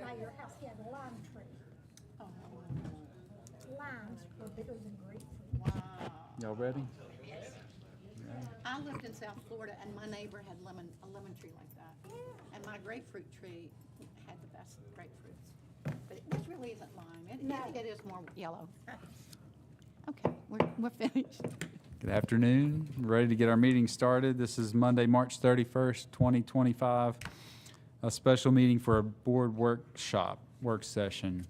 right by your house, he had a lime tree. Oh, Limes were bigger than grapefruit. wow. Y'all ready? I lived in South Florida, and my neighbor had a lemon tree like that. And my grapefruit tree had the best grapefruits. But this really isn't lime. No. It is more yellow. Okay, we're finished. Good afternoon. Ready to get our meeting started. This is Monday, March 31st, 2025, a special meeting for a board work session.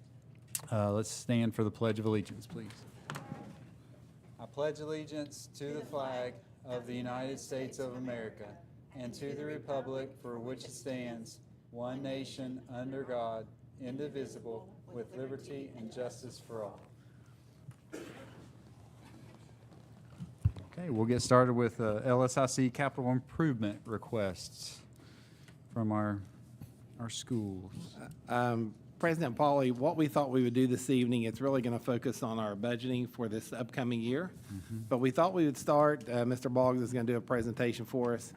Let's stand for the Pledge of Allegiance, please. I pledge allegiance to the flag of the United States of America and to the republic for which it stands, one nation, under God, indivisible, with liberty and justice for all. Okay, we'll get started with LSIC capital improvement requests from our schools. President Pauly, what we thought we would do this evening, it's really going to focus on our budgeting for this upcoming year. But we thought we would start, Mr. Boggs is going to do a presentation for us.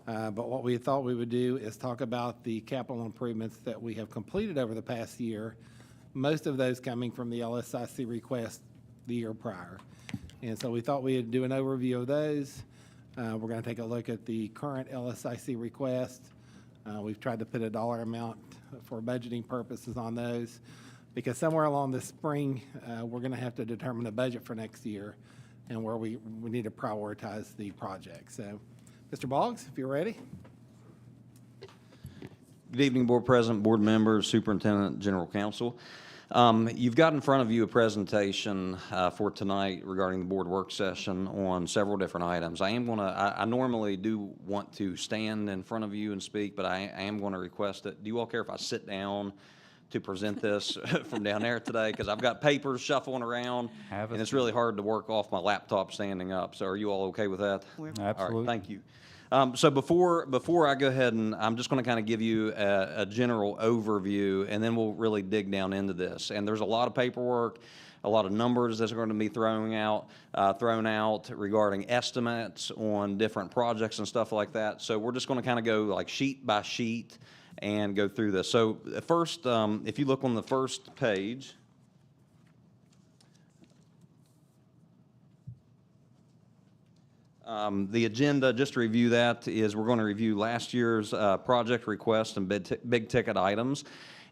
But what we thought we would do is talk about the capital improvements that we have completed over the past year, most of those coming from the LSIC request the year prior. And so we thought we'd do an overview of those. We're going to take a look at the current LSIC request. We've tried to put a dollar amount for budgeting purposes on those, because somewhere along this spring, we're going to have to determine a budget for next year and where we need to prioritize the project. So, Mr. Boggs, if you're ready. Good evening, Board President, Board members, Superintendent, General Counsel. You've got in front of you a presentation for tonight regarding the board work session on several different items. I normally do want to stand in front of you and speak, but I am going to request it. Do you all care if I sit down to present this from down there today? Because I've got papers shuffling around, and it's really hard to work off my laptop standing up. So are you all okay with that? Absolutely. All right, thank you. So before I go ahead, and I'm just going to kind of give you a general overview, and then we'll really dig down into this. And there's a lot of paperwork, a lot of numbers that are going to be thrown out regarding estimates on different projects and stuff like that. So we're just going to kind of go like sheet by sheet and go through this. So first, if you look on the first page. The agenda, just to review that, is we're going to review last year's project requests and big ticket items.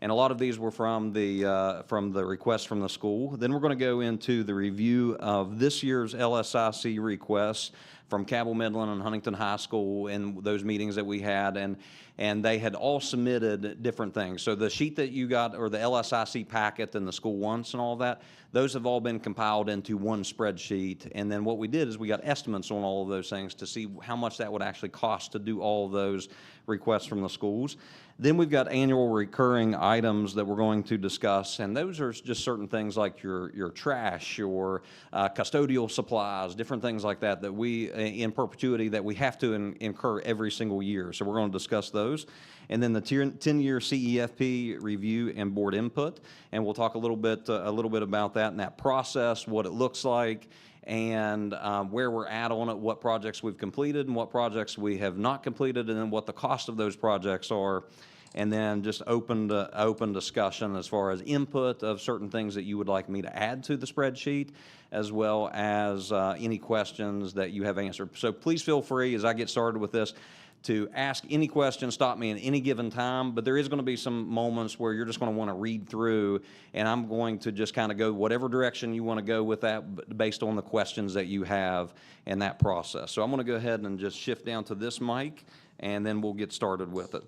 And a lot of these were from the requests from the school. Then we're going to go into the review of this year's LSIC requests from Cabell, Midland, and Huntington High School in those meetings that we had, and they had all submitted different things. So the sheet that you got, or the LSIC packet and the school wants and all that, those have all been compiled into one spreadsheet. And then what we did is we got estimates on all of those things to see how much that would actually cost to do all of those requests from the schools. Then we've got annual recurring items that we're going to discuss, and those are just certain things like your trash, your custodial supplies, different things like that that we, in perpetuity, that we have to incur every single year. So we're going to discuss those. And then the 10-year CEFP review and board input, and we'll talk a little bit about that and that process, what it looks like, and where we're at on it, what projects we've completed and what projects we have not completed, and then what the cost of those projects are. And then just open discussion as far as input of certain things that you would like me to add to the spreadsheet, as well as any questions that you have answered. So please feel free, as I get started with this, to ask any questions, stop me at any given time, but there is going to be some moments where you're just going to want to read through, and I'm going to just kind of go whatever direction you want to go with that based on the questions that you have in that process. So I'm going to go ahead and just shift down to this mic, and then we'll get started with it.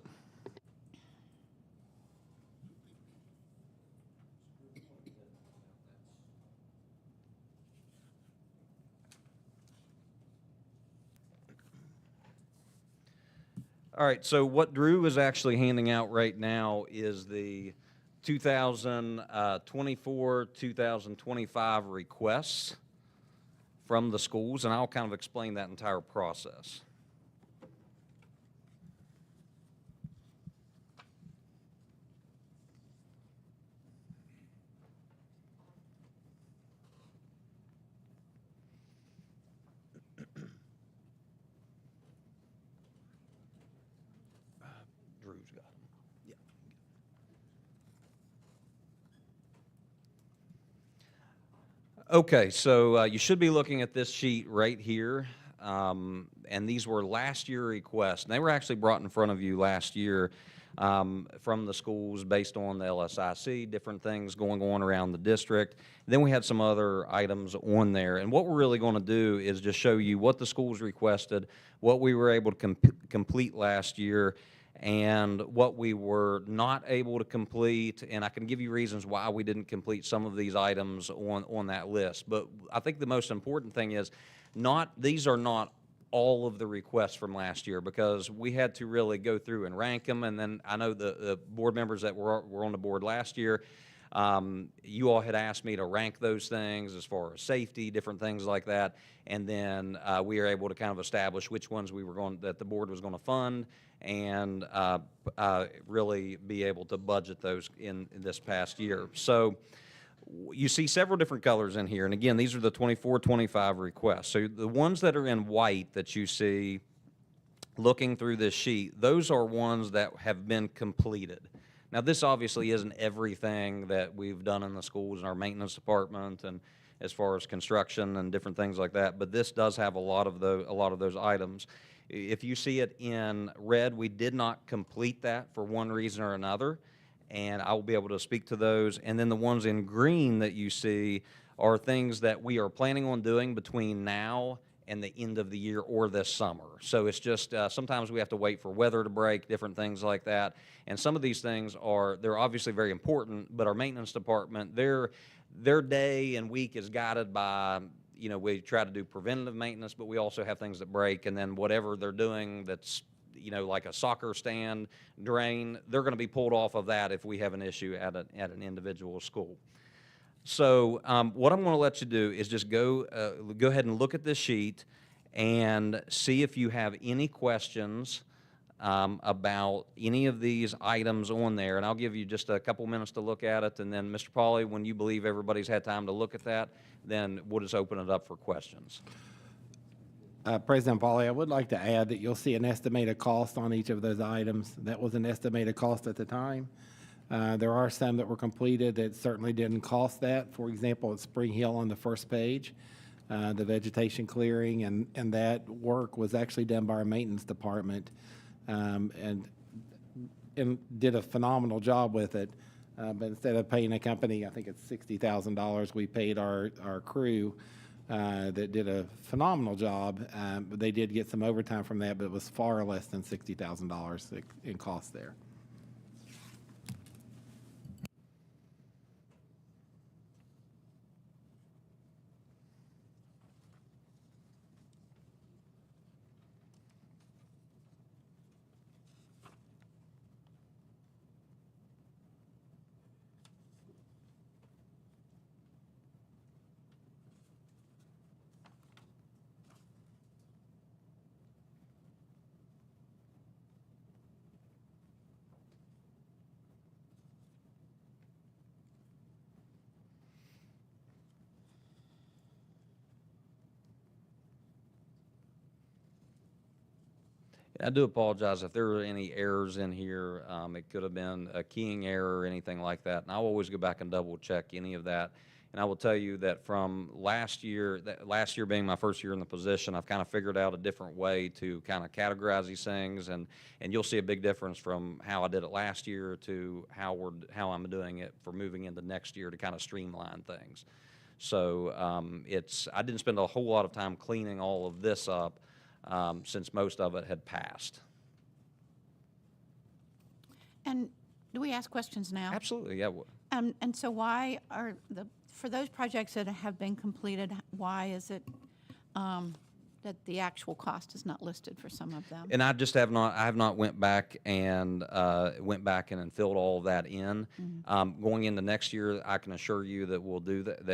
All right, so what Drew is actually handing out right now is the 2024-2025 requests from the schools, and I'll kind of explain that entire process. Drew's got them. Yeah. Okay, so you should be looking at this sheet right here. And these were last year requests. And they were actually brought in front of you last year from the schools based on the LSIC, different things going on around the district. Then we had some other items on there. And what we're really going to do is just show you what the schools requested, what we were able to complete last year, and what we were not able to complete, and I can give you reasons why we didn't complete some of these items on that list. But I think the most important thing is these are not all of the requests from last year, because we had to really go through and rank them, and then I know the board members that were on the board last year, you all had asked me to rank those things as far as safety, different things like that, and then we were able to kind of establish which ones that the board was going to fund, and really be able to budget those in this past year. So you see several different colors in here, and again, these are the 24-25 requests. So the ones that are in white that you see looking through this sheet, those are ones that have been completed. Now, this obviously isn't everything that we've done in the schools and our maintenance department, and as far as construction and different things like that, but this does have a lot of those items. If you see it in red, we did not complete that for one reason or another, and I will be able to speak to those. And then the ones in green that you see are things that we are planning on doing between now and the end of the year or this summer. So it's just sometimes we have to wait for weather to break, different things like that. And some of these things they're obviously very important, but our maintenance department, their day and week is guided by, we try to do preventative maintenance, but we also have things that break, and then whatever they're doing that's, like a soccer stand, drain, they're going to be pulled off of that if we have an issue at an individual school. So what I'm going to let you do is just go ahead and look at this sheet and see if you have any questions about any of these items on there, and I'll give you just a couple minutes to look at it, and then Mr. Pauly, when you believe everybody's had time to look at that, then we'll just open it up for questions. President Pauly, I would like to add that you'll see an estimated cost on each of those items. That was an estimated cost at the time. There are some that were completed that certainly didn't cost that. For example, at Spring Hill on the first page, the vegetation clearing and that work was actually done by our maintenance department, and did a phenomenal job with it. But instead of paying a company, I think it's $60,000, we paid our crew that did a phenomenal job. But they did get some overtime from that, but it was far less than $60,000 in cost there. I do apologize if there were any errors in here. It could have been a keying error or anything like that, and I'll always go back and double check any of that. And I will tell you that from last year being my first year in the position, I've kind of figured out a different way to kind of categorize these things, and you'll see a big difference from how I did it last year to how I'm doing it for moving into next year to kind of streamline things. So I didn't spend a whole lot of time cleaning all of this up, since most of it had passed. And do we ask questions now? Absolutely, yeah. And so why for those projects that have been completed, why is it that the actual cost is not listed for some of them? And I have not went back and filled all of that in. Mm-hmm. Going into next year, I can assure you that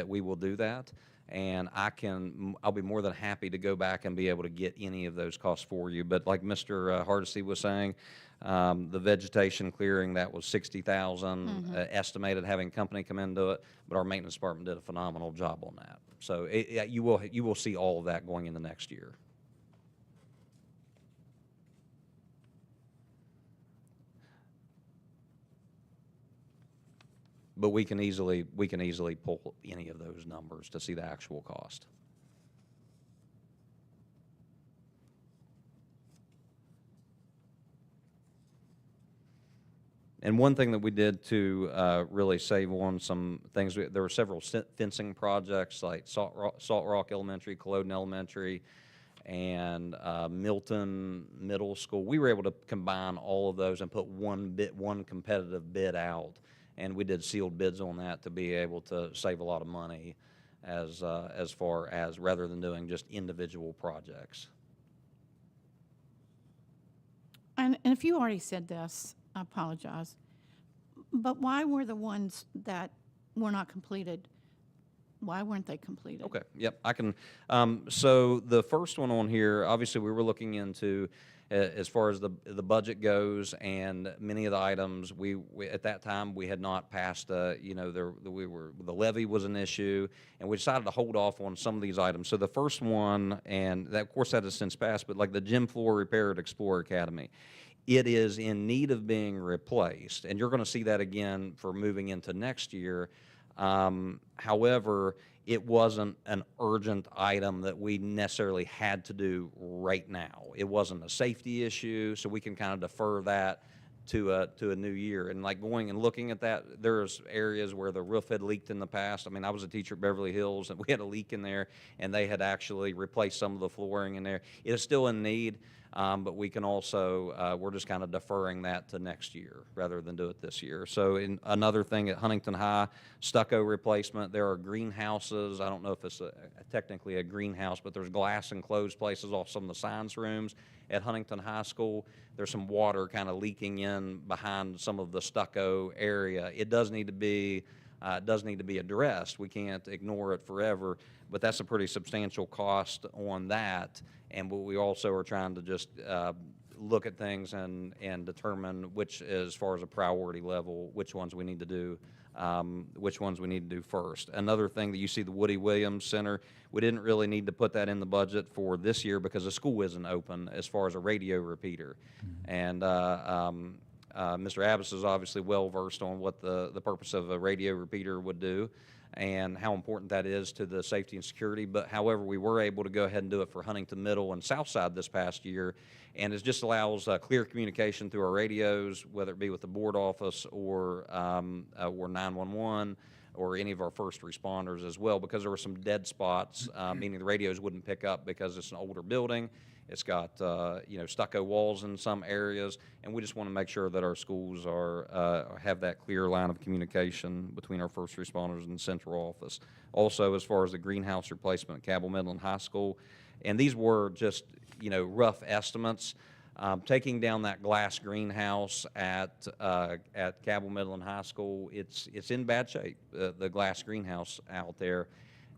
we will do that. And I'll be more than happy to go back and be able to get any of those costs for you. But like Mr. Hardesty was saying, the vegetation clearing, that was $60,000 Mm-hmm. estimated, having company come into it. But our maintenance department did a phenomenal job on that. So you will see all of that going into next year. But we can easily pull any of those numbers to see the actual cost. And one thing that we did to really save on some things, there were several fencing projects like Salt Rock Elementary, Culloden Elementary, and Milton Middle School. We were able to combine all of those and put one competitive bid out, and we did sealed bids on that to be able to save a lot of money as far as rather than doing just individual projects. And if you already said this, I apologize, but why were the ones that were not completed, why weren't they completed? Okay, yep, I can. So the first one on here, obviously, we were looking into as far as the budget goes, and many of the items we at that time we had not passed. The levy was an issue, and we decided to hold off on some of these items. So the first one, and that of course that has since passed, but like the gym floor repair at Explorer Academy. It is in need of being replaced, and you're going to see that again for moving into next year. However, it wasn't an urgent item that we necessarily had to do right now. It wasn't a safety issue, so we can kind of defer that to a new year. And like going and looking at that, there's areas where the roof had leaked in the past. I mean, I was a teacher at Beverly Hills, and we had a leak in there, and they had actually replaced some of the flooring in there. It is still in need. But we can also, we're just kind of deferring that to next year rather than do it this year. So another thing at Huntington High, stucco replacement, there are greenhouses. I don't know if it's technically a greenhouse, but there's glass enclosed places off some of the science rooms at Huntington High School. There's some water kind of leaking in behind some of the stucco area. It does need to be addressed. We can't ignore it forever, but that's a pretty substantial cost on that. And we also are trying to just look at things and determine which, as far as a priority level, which ones we need to do first. Another thing that you see, the Woody Williams Center, we didn't really need to put that in the budget for this year because the school isn't open as far as a radio repeater. And Mr. Abbas is obviously well versed on what the purpose of a radio repeater would do and how important that is to the safety and security. But however, we were able to go ahead and do it for Huntington Middle and Southside this past year, and it just allows clear communication through our radios, whether it be with the board office or 911 or any of our first responders as well, because there were some dead spots, meaning the radios wouldn't pick up because it's an older building. It's got stucco walls in some areas, and we just want to make sure that our schools have that clear line of communication between our first responders and central office. Also, as far as the greenhouse replacement at Cabell Middle and High School, and these were just rough estimates. Taking down that glass greenhouse at Cabell Middle and High School, it's in bad shape. The glass greenhouse out there.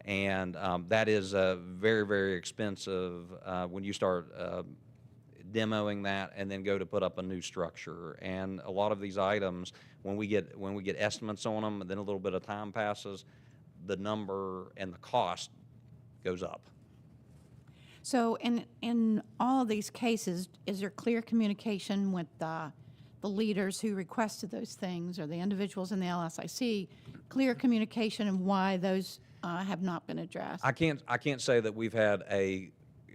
And that is very, very expensive when you start demoing that and then go to put up a new structure. And a lot of these items, when we get estimates on them, and then a little bit of time passes, the number and the cost goes up. So in all of these cases, is there clear communication with the leaders who requested those things or the individuals in the LSIC, clear communication and why those have not been addressed? I can't say that we've had a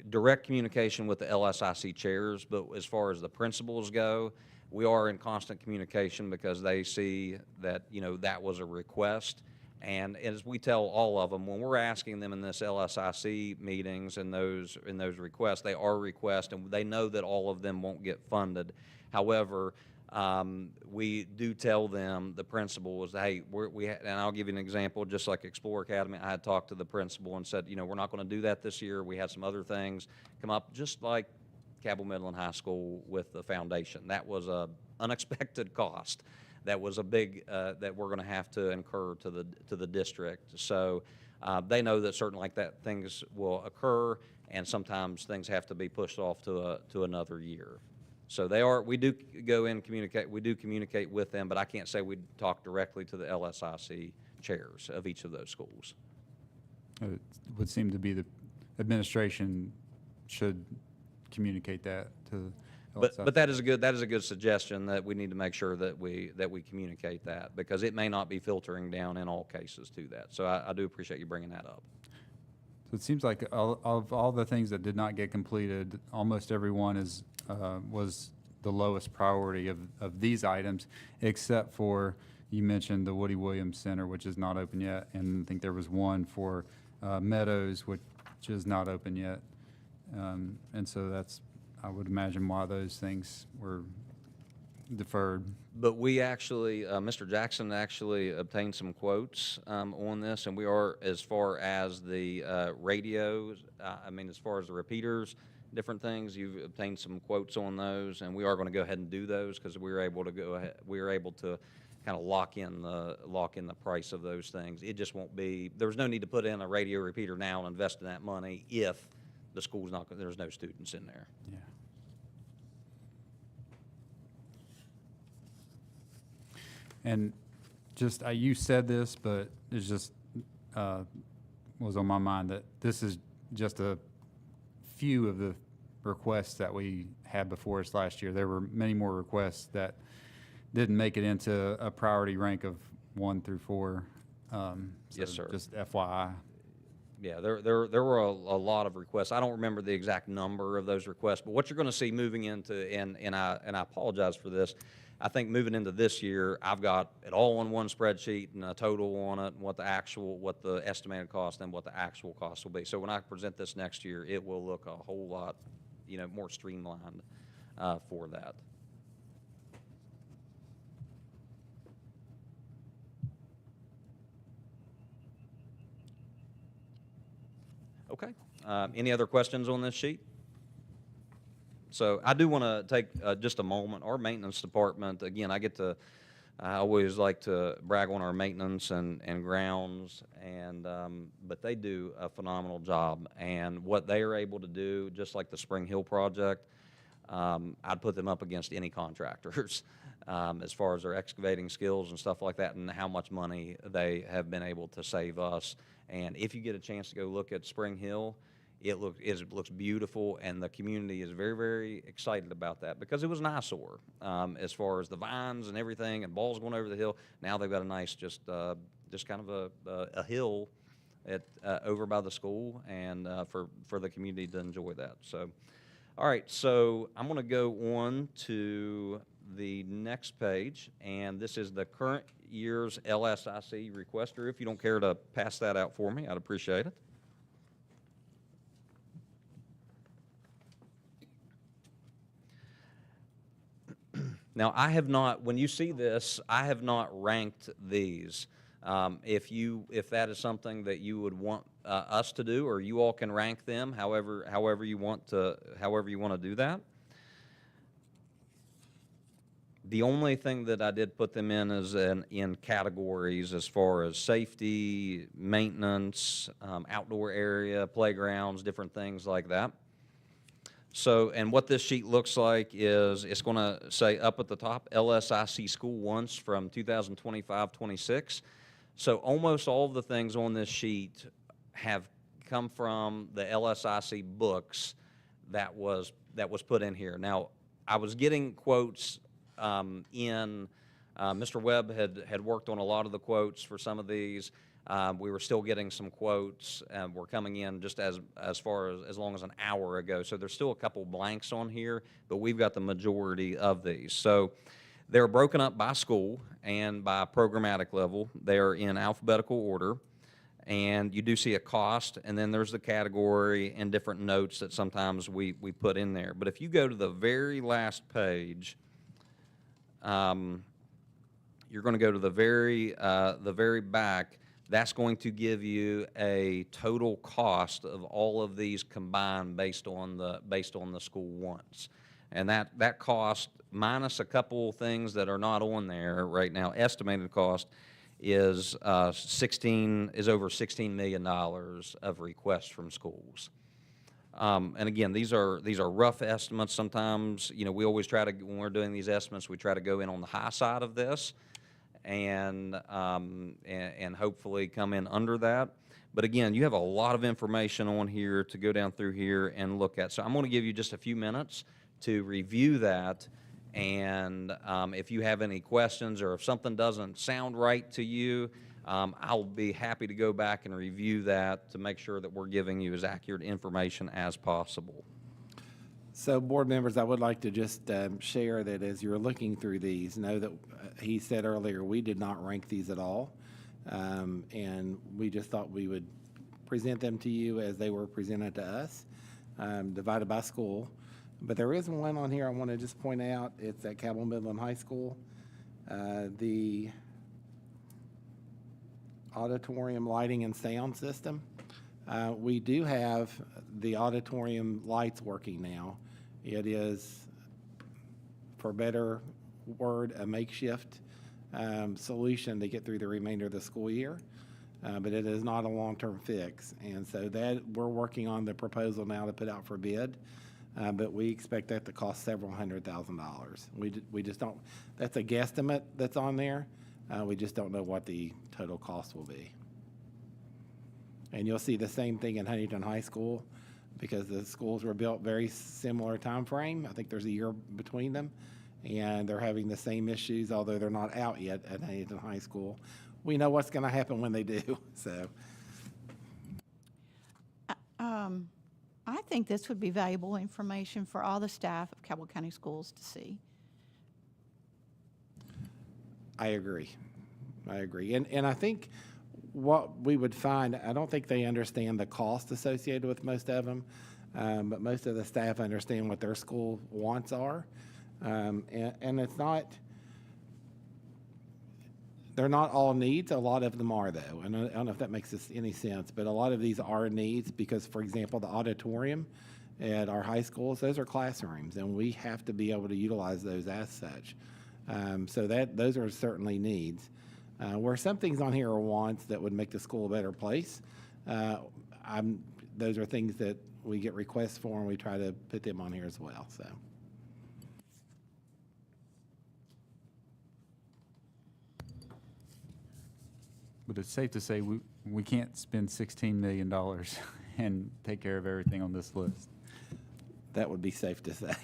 direct communication with the LSIC chairs, but as far as the principals go, we are in constant communication because they see that that was a request. And as we tell all of them, when we're asking them in this LSIC meetings and those requests, they are requests, and they know that all of them won't get funded. However, we do tell them, the principal is, hey, and I'll give you an example, just like Explorer Academy, I had talked to the principal and said, we're not going to do that this year. We had some other things come up, just like Cabell Middle and High School with the foundation. That was a unexpected cost. That was a big, that we're going to have to incur to the district. So they know that certain like that things will occur, and sometimes things have to be pushed off to another year. So we do go in and communicate. We do communicate with them, but I can't say we talk directly to the LSIC chairs of each of those schools. It would seem to be the administration should communicate that to But that is a good suggestion, that we need to make sure that we communicate that, because it may not be filtering down in all cases to that. So I do appreciate you bringing that up. So it seems like of all the things that did not get completed, almost everyone was the lowest priority of these items, except for, you mentioned the Woody Williams Center, which is not open yet, and I think there was one for Meadows, which is not open yet. And so that's, I would imagine, why those things were deferred. But we actually, Mr. Jackson actually obtained some quotes on this, and we are, as far as the radios, as far as the repeaters, different things, you've obtained some quotes on those, and we are going to go ahead and do those, because we were able to kind of lock in the price of those things. It just won't be, there's no need to put in a radio repeater now and invest in that money if the school's not, there's no students in there. Yeah. And just, you said this, but it's just was on my mind that this is just a few of the requests that we had before us last year. There were many more requests that didn't make it into a priority rank of 1 through 4. Yes, sir. Just FYI. Yeah, there were a lot of requests. I don't remember the exact number of those requests, but what you're going to see moving into, and I apologize for this, I think moving into this year, I've got it all on one spreadsheet and a total on it, and what the estimated cost and what the actual cost will be. So when I present this next year, it will look a whole lot, more streamlined for that. Okay. Any other questions on this sheet? So I do want to take just a moment. Our maintenance department, again, I always like to brag on our maintenance and grounds, but they do a phenomenal job. And what they are able to do, just like the Spring Hill project, I'd put them up against any contractors as far as their excavating skills and stuff like that, and how much money they have been able to save us. And if you get a chance to go look at Spring Hill, it looks beautiful, and the community is very, very excited about that, because it was an eyesore as far as the vines and everything, and balls going over the hill. Now they've got a nice, just kind of a hill over by the school, and for the community to enjoy that. So, all right, so I'm going to go on to the next page, and this is the current year's LSIC requester. If you don't care to pass that out for me, I'd appreciate it. Now, I have not, when you see this, I have not ranked these. If that is something that you would want us to do, or you all can rank them, however you want to do that. The only thing that I did put them in is in categories as far as safety, maintenance, outdoor area, playgrounds, different things like that. So, and what this sheet looks like is, it's going to say up at the top, LSIC School Once from 2025-26. So almost all of the things on this sheet have come from the LSIC books that was put in here. Now, I was getting quotes Mr. Webb had worked on a lot of the quotes for some of these. We were still getting some quotes, and we're coming in just as long as an hour ago. So there's still a couple blanks on here, but we've got the majority of these. So they're broken up by school and by programmatic level. They're in alphabetical order, and you do see a cost, and then there's the category and different notes that sometimes we put in there. But if you go to the very last page, you're going to go to the very back. That's going to give you a total cost of all of these combined based on the school once. And that cost, minus a couple things that are not on there right now, estimated cost is over $16 million of requests from schools. And again, these are rough estimates. Sometimes, we always try to, when we're doing these estimates, we try to go in on the high side of this, and hopefully come in under that. But again, you have a lot of information on here to go down through here and look at. So I'm going to give you just a few minutes to review that. And if you have any questions or if something doesn't sound right to you, I'll be happy to go back and review that to make sure that we're giving you as accurate information as possible. So, board members, I would like to just share that as you're looking through these, know that he said earlier, we did not rank these at all. And we just thought we would present them to you as they were presented to us, divided by school. But there is one on here I want to just point out. It's at Cabell Midland High School. The auditorium lighting and sound system. We do have the auditorium lights working now. It is, for better word, a makeshift solution to get through the remainder of the school year, but it is not a long-term fix. And so that we're working on the proposal now to put out for bid, but we expect that to cost several $100,000. We just don't, that's a guesstimate that's on there. We just don't know what the total cost will be. And you'll see the same thing in Huntington High School because the schools were built very similar time frame. I think there's a year between them, and they're having the same issues, although they're not out yet at Huntington High School. We know what's going to happen when they do. So, I think this would be valuable information for all the staff of Cabell County Schools to see. I agree. And I think what we would find, I don't think they understand the cost associated with most of them, but most of the staff understand what their school wants are. And it's not, they're not all needs. A lot of them are, though. And I don't know if that makes any sense, but a lot of these are needs because, for example, the auditorium at our high schools, those are classrooms, and we have to be able to utilize those as such. So those are certainly needs. Where some things on here are wants that would make the school a better place, those are things that we get requests for, and we try to put them on here as well. So. But it's safe to say we can't spend $16 million and take care of everything on this list. That would be safe to say.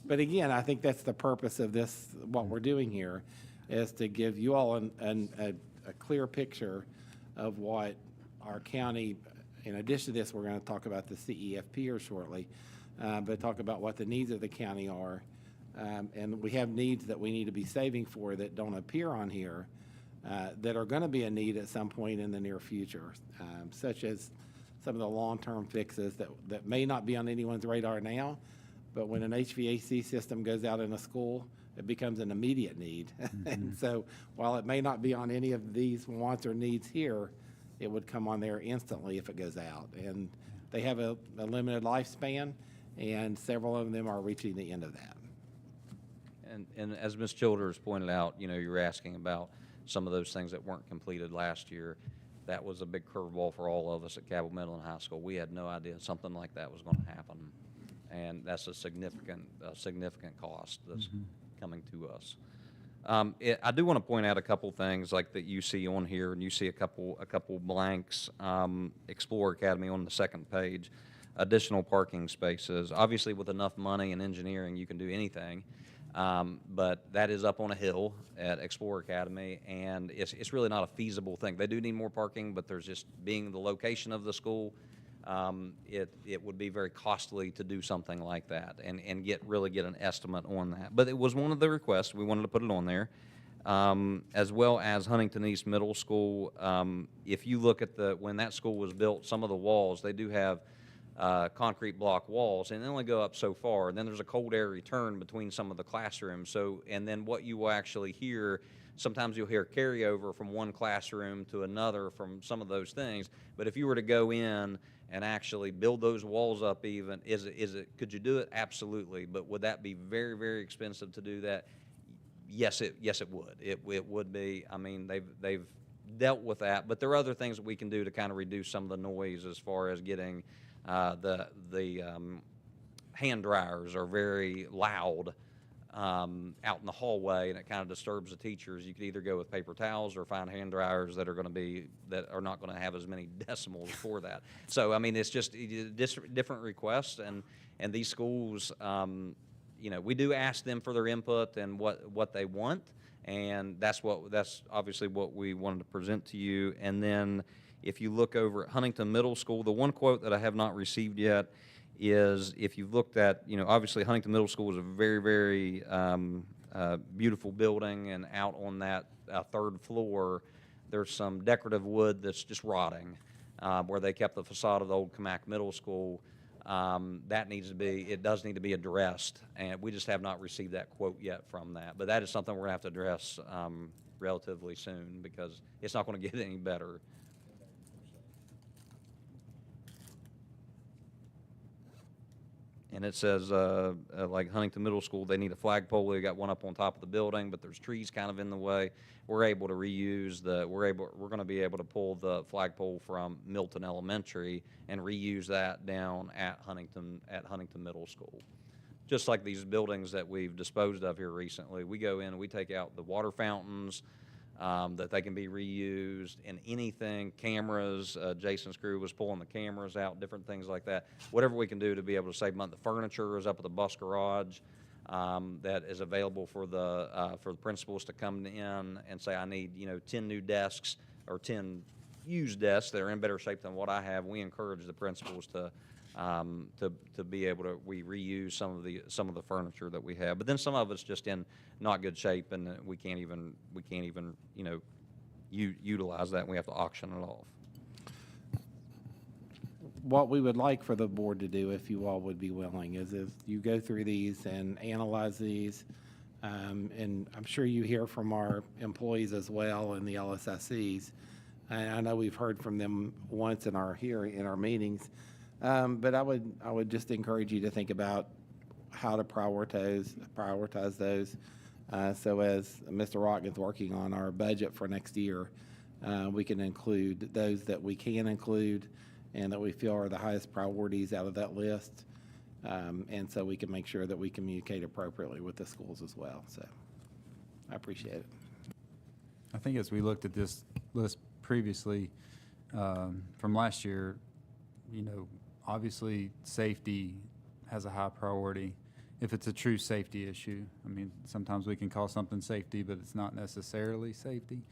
But again, I think that's the purpose of this, what we're doing here, is to give you all a clear picture of what our county, in addition to this, we're going to talk about the CEF here shortly, but talk about what the needs of the county are. And we have needs that we need to be saving for that don't appear on here, that are going to be a need at some point in the near future, such as some of the long-term fixes that may not be on anyone's radar now, but when an HVAC system goes out in a school, it becomes an immediate need. And so while it may not be on any of these wants or needs here, it would come on there instantly if it goes out. And they have a limited lifespan, and several of them are reaching the end of that. And as Ms. Childers pointed out, you were asking about some of those things that weren't completed last year. That was a big curveball for all of us at Cabell Midland High School. We had no idea something like that was going to happen, and that's a significant cost that's coming to us. I do want to point out a couple things like that you see on here, and you see a couple blanks. Explore Academy on the second page, additional parking spaces. Obviously, with enough money and engineering, you can do anything. But that is up on a hill at Explore Academy, and it's really not a feasible thing. They do need more parking, but there's just being the location of the school, it would be very costly to do something like that and really get an estimate on that. But it was one of the requests. We wanted to put it on there, as well as Huntington East Middle School. If you look at when that school was built, some of the walls, they do have concrete block walls, and they only go up so far. And then there's a cold air return between some of the classrooms. So, and then what you will actually hear, sometimes you'll hear carryover from one classroom to another from some of those things. But if you were to go in and actually build those walls up even, could you do it? Absolutely. But would that be very, very expensive to do that? Yes, it would. It would be. I mean, they've dealt with that, but there are other things that we can do to kind of reduce some of the noise as far as getting the hand dryers are very loud out in the hallway and it kind of disturbs the teachers, you could either go with paper towels or find hand dryers that are not going to have as many decimals for that. So, I mean, it's just different requests, and these schools, you know, we do ask them for their input and what they want, and that's obviously what we wanted to present to you. And then if you look over at Huntington Middle School, the one quote that I have not received yet is, if you've looked at, you know, obviously Huntington Middle School is a very, very beautiful building, and out on that third floor, there's some decorative wood that's just rotting, where they kept the facade of the old Camac Middle School. It does need to be addressed, and we just have not received that quote yet from that. But that is something we're gonna have to address relatively soon, because it's not gonna get any better. And it says, like Huntington Middle School, they need a flagpole. They got one up on top of the building, but there's trees kind of in the way. We're able to reuse we're going to be able to pull the flagpole from Milton Elementary and reuse that down at Huntington Middle School. Just like these buildings that we've disposed of here recently, we go in and we take out the water fountains, that they can be reused, and anything, cameras, Jason's crew was pulling the cameras out, different things like that. Whatever we can do to be able to save money. The furniture is up at the bus garage, that is available for the principals to come in and say, I need, 10 new desks or 10 used desks that are in better shape than what I have. We encourage the principals to be able to reuse some of the furniture that we have, but then some of it's just in not good shape, and we can't even utilize that, and we have to auction it off. What we would like for the board to do, if you all would be willing, is if you go through these and analyze these, and I'm sure you hear from our employees as well and the LSSEs. And I know we've heard from them once in our meetings. But I would just encourage you to think about how to prioritize those. So as Mr. Rotkin's working on our budget for next year, we can include those that we can include and that we feel are the highest priorities out of that list. And so we can make sure that we communicate appropriately with the schools as well. So I appreciate it. I think as we looked at this list previously, from last year, obviously safety has a high priority. If it's a true safety issue, I mean, sometimes we can call something safety, but it's not necessarily safety.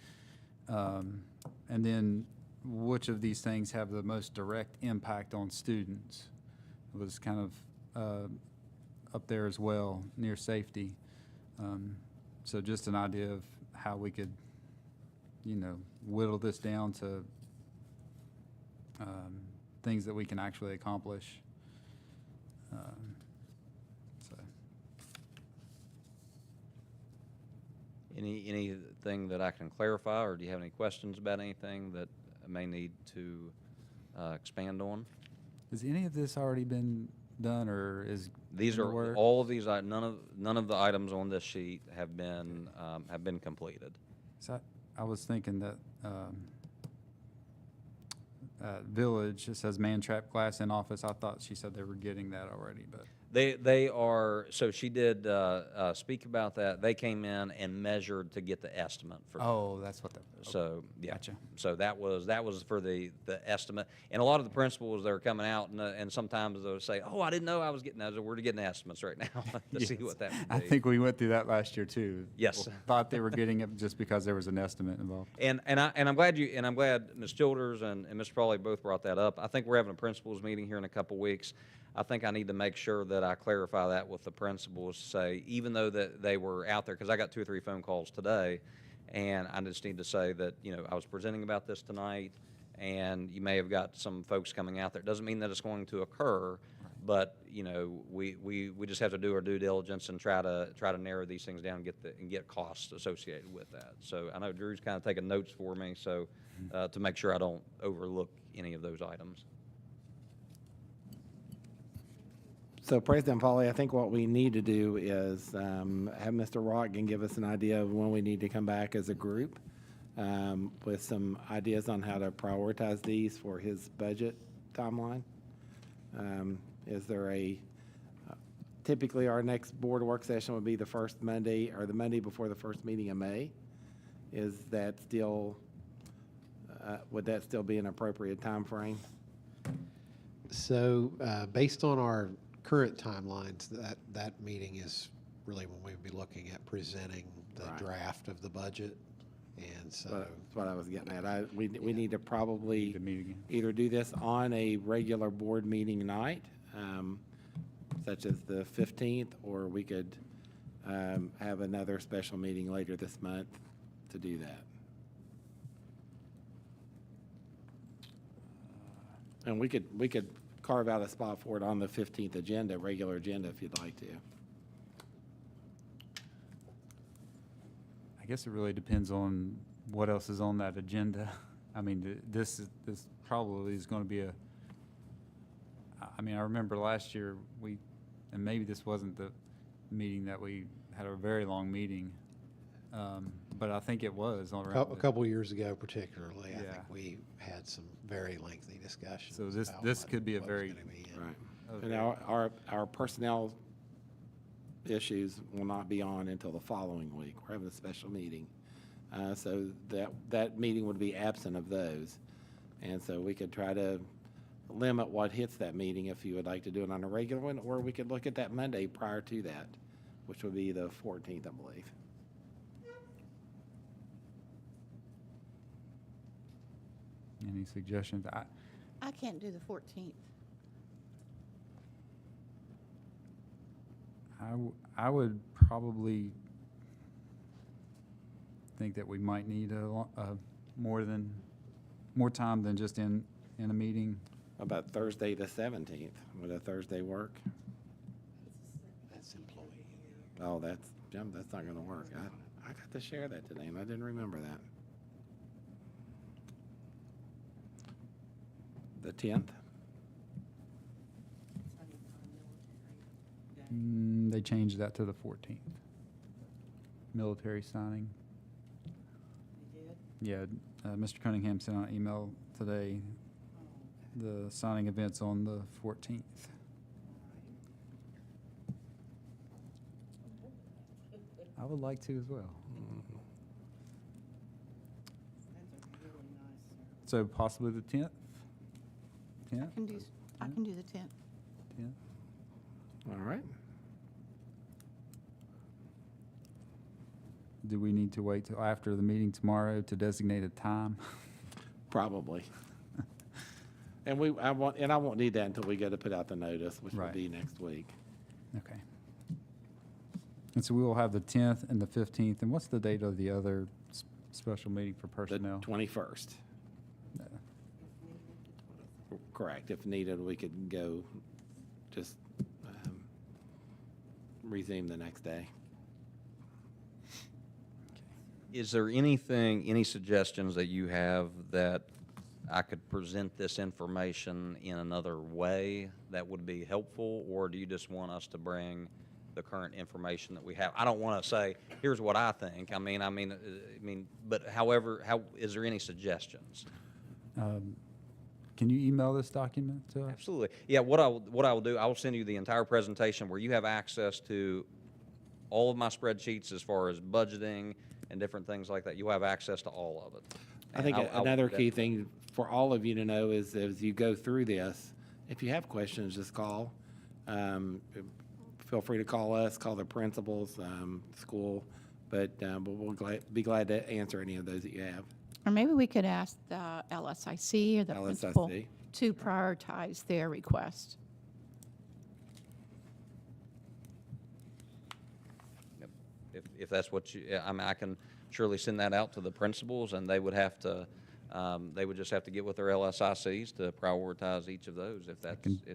And then which of these things have the most direct impact on students was kind of up there as well, near safety. So just an idea of how we could, whittle this down to things that we can actually accomplish. So. Anything that I can clarify, or do you have any questions about anything that I may need to expand on? Has any of this already been done, or is These in the are works? all of these. None of the items on this sheet have been completed. So I was thinking that Village, it says man trap glass in office. I thought she said they were getting that already, but They are, so she did speak about that. They came in and measured to get the estimate for. oh, that's what that. So, yeah. Gotcha. So that was for the estimate. And a lot of the principals, they're coming out and sometimes they'll say, oh, I didn't know I was getting that. So we're getting estimates right now to see what that would be. I think we went through that last year too. Yes. People thought they were getting it just because there was an estimate involved. And I'm glad Ms. Childers and Mr. Prawley both brought that up. I think we're having a principals meeting here in a couple weeks. I think I need to make sure that I clarify that with the principals, say, even though that they were out there, because I got 2 or 3 phone calls today, and I just need to say that, I was presenting about this tonight, and you may have got some folks coming out there. It doesn't mean that it's going to occur, but, we just have to do our due diligence and try to narrow these things down and get costs associated with that. So I know Drew's kind of taking notes for me, so to make sure I don't overlook any of those items. So President Polly, I think what we need to do is have Mr. Rotkin give us an idea of when we need to come back as a group with some ideas on how to prioritize these for his budget timeline. Is there a Typically, our next board work session would be the first Monday, or the Monday before the first meeting in May. Is that still, would that still be an appropriate time frame? So, based on our current timelines, that meeting is really when we would be looking at presenting the Right. draft of the budget. And so, That's what I was getting at. We need to probably To meet again. either do this on a regular board meeting night, such as the 15th, or we could have another special meeting later this month to do that. And we could carve out a spot for it on the 15th agenda, regular agenda, if you'd like to. I guess it really depends on what else is on that agenda. I mean, this probably is going to be I mean, I remember last year, and maybe this wasn't the meeting that we had a very long meeting, but I think it was on around. a couple years ago particularly, I Yeah. think we had some very lengthy discussions. So this- about this what- could be a what was very- gonna be in. Right. Okay. And our personnel issues will not be on until the following week. We're having a special meeting. So that meeting would be absent of those. And so we could try to limit what hits that meeting if you would like to do it on a regular one, or we could look at that Monday prior to that, which would be the 14th, I believe. Any suggestions? I can't do the 14th. I would probably think that we might need more time than just in a meeting. About Thursday the 17th. Would a Thursday work? That's employee. Oh, Jim, that's not going to work. I got to share that today, and I didn't remember that. The 10th? They changed that to the 14th. Military signing. Yeah, Mr. Cunningham sent out an email today. The signing event's on the 14th. I would like to as well. So possibly the 10th? 10th? I can do the 10th. 10th? All right. Do we need to wait till after the meeting tomorrow to designate a time? Probably. And I won't need that until we go to put out the notice, which will Right. be next week. Okay. And so we will have the 10th and the 15th. And what's the date of the other special meeting for The personnel? 21st. Correct. If needed, we could go just resume the next day. Is there any suggestions that you have that I could present this information in another way that would be helpful? Or do you just want us to bring the current information that we have? I don't want to say, here's what I think. I mean, but however, is there any suggestions? Can you email this document to us? Absolutely. Yeah, what I will do, I will send you the entire presentation where you have access to all of my spreadsheets as far as budgeting and different things like that. You'll have access to all of it. I think And I'll another do that. key thing for all of you to know is as you go through this, if you have questions, just call. Feel free to call us, call the principals, school, but we'll be glad to answer any of those that you have. Or maybe we could ask the LSIC or the principal LSIC. to prioritize their request. If that's what I mean, I can surely send that out to the principals, and they would have to, they would just have to get with their LSICs to prioritize each of those, if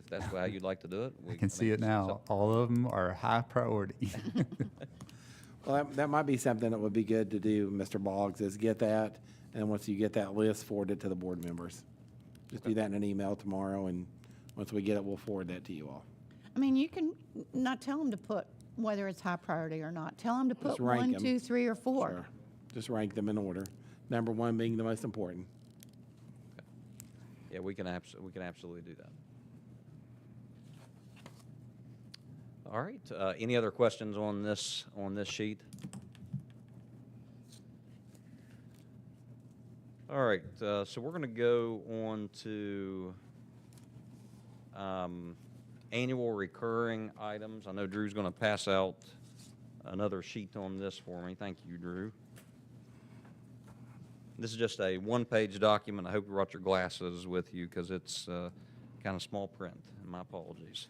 that's how you'd like to do it. I can see it now. All of them are high priority. Well, that might be something that would be good to do, Mr. Boggs, is get that, and once you get that list, forward it to the board members. Just do that in an email tomorrow, and once we get it, we'll forward that to you all. I mean, you can not tell them to put whether it's high priority or not. Tell them to Just put rank 1, 'em. 2, 3, or 4. Sure. Just rank them in order. Number 1 being the most important. Yeah, we can absolutely do that. All right, any other questions on this sheet? All right, so we're going to go on to annual recurring items. I know Drew's going to pass out another sheet on this for me. Thank you, Drew. This is just a one-page document. I hope you brought your glasses with you because it's kind of small print. My apologies.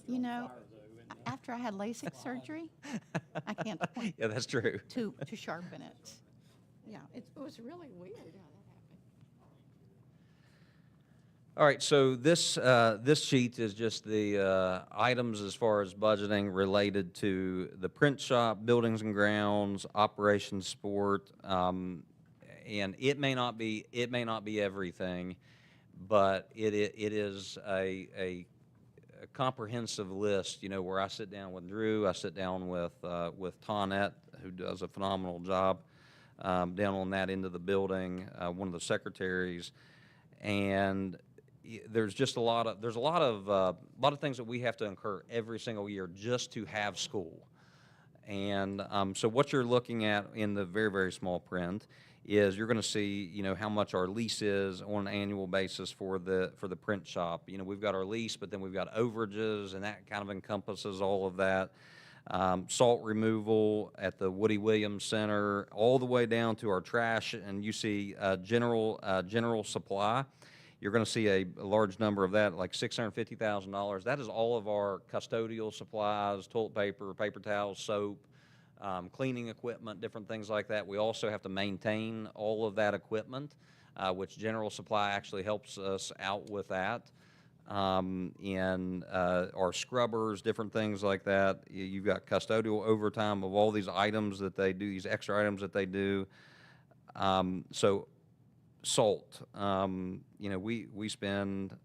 You know, after I had LASIK surgery, I can't point Yeah, that's true. to sharpen it. Yeah, it was really weird how that happened. All right, so this sheet is just the items as far as budgeting related to the print shop, buildings and grounds, operations support, and it may not be everything, but it is a comprehensive list. You know, where I sit down with Drew, I sit down with Tonette, who does a phenomenal job down on that end of the building, one of the secretaries, and there's just a lot of things that we have to incur every single year just to have school. And so what you're looking at in the very, very small print is you're going to see, you know, how much our lease is on an annual basis for the print shop. You know, we've got our lease, but then we've got overages, and that kind of encompasses all of that. Salt removal at the Woody Williams Center, all the way down to our trash, and you see general supply. You're going to see a large number of that, like $650,000. That is all of our custodial supplies, toilet paper, paper towels, soap, cleaning equipment, different things like that. We also have to maintain all of that equipment, which general supply actually helps us out with that. And our scrubbers, different things like that. You've got custodial overtime of all these items that they do, these extra items that they do. So salt, you know, we spend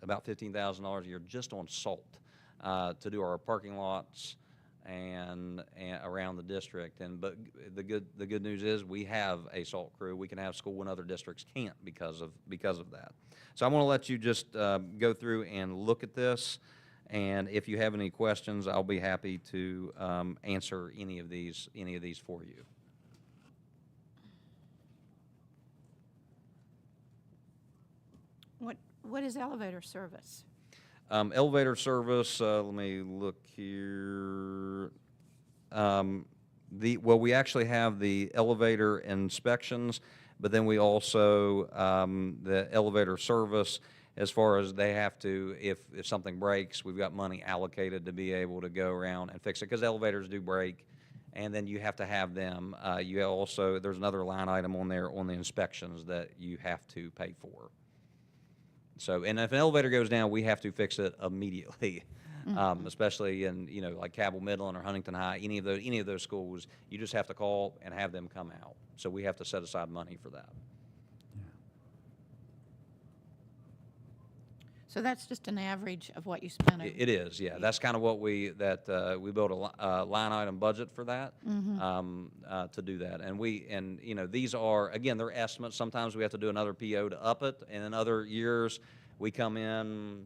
about $15,000 a year just on salt to do our parking lots and around the district. But the good news is we have a salt crew. We can have school when other districts can't because of that. So I want to let you just go through and look at this, and if you have any questions, I'll be happy to answer any of these for you. What is elevator service? Elevator service, let me look here. We actually have the elevator inspections, but then we also, the elevator service, as far as they have to, if something breaks, we've got money allocated to be able to go around and fix it, because elevators do break, and then you have to have them. You also, there's another line item on there on the inspections that you have to pay for. So, and if an elevator goes down, we have to fix it immediately, especially in, you know, like Cabell, Midland, or Huntington High, any of those schools. You just have to call and have them come out. So we have to set aside money for that. So that's just an average of what you spend. It is, yeah. That's kind of what we built a line item budget for that, to do that. And you know, these are, again, they're estimates. Sometimes we have to do another PO to up it, and in other years we come in,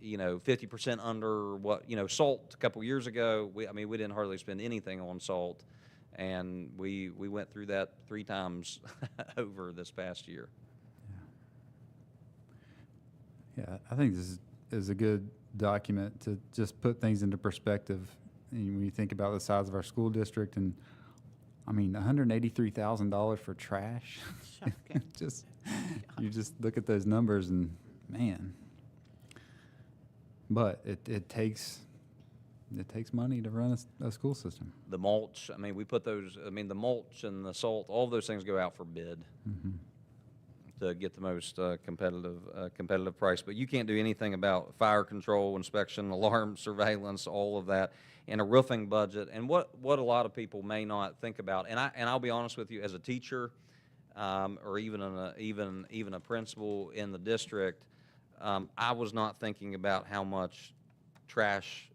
you know, 50% under what, you know, salt a couple years ago. We didn't hardly spend anything on salt, and we went through that 3 times over this past year. Yeah, I think this is a good document to just put things into perspective. And when you think about the size of our school district, and I mean, $183,000 for trash. You just look at those numbers and man. But it takes money to run a school system. The mulch, I mean, we put those, I mean, the mulch and the salt, all those things go out for bid. To get the most competitive price. But you can't do anything about fire control, inspection, alarm, surveillance, all of that in a roofing budget. And what a lot of people may not think about, and I'll be honest with you, as a teacher, or even a principal in the district, I was not thinking about how much trash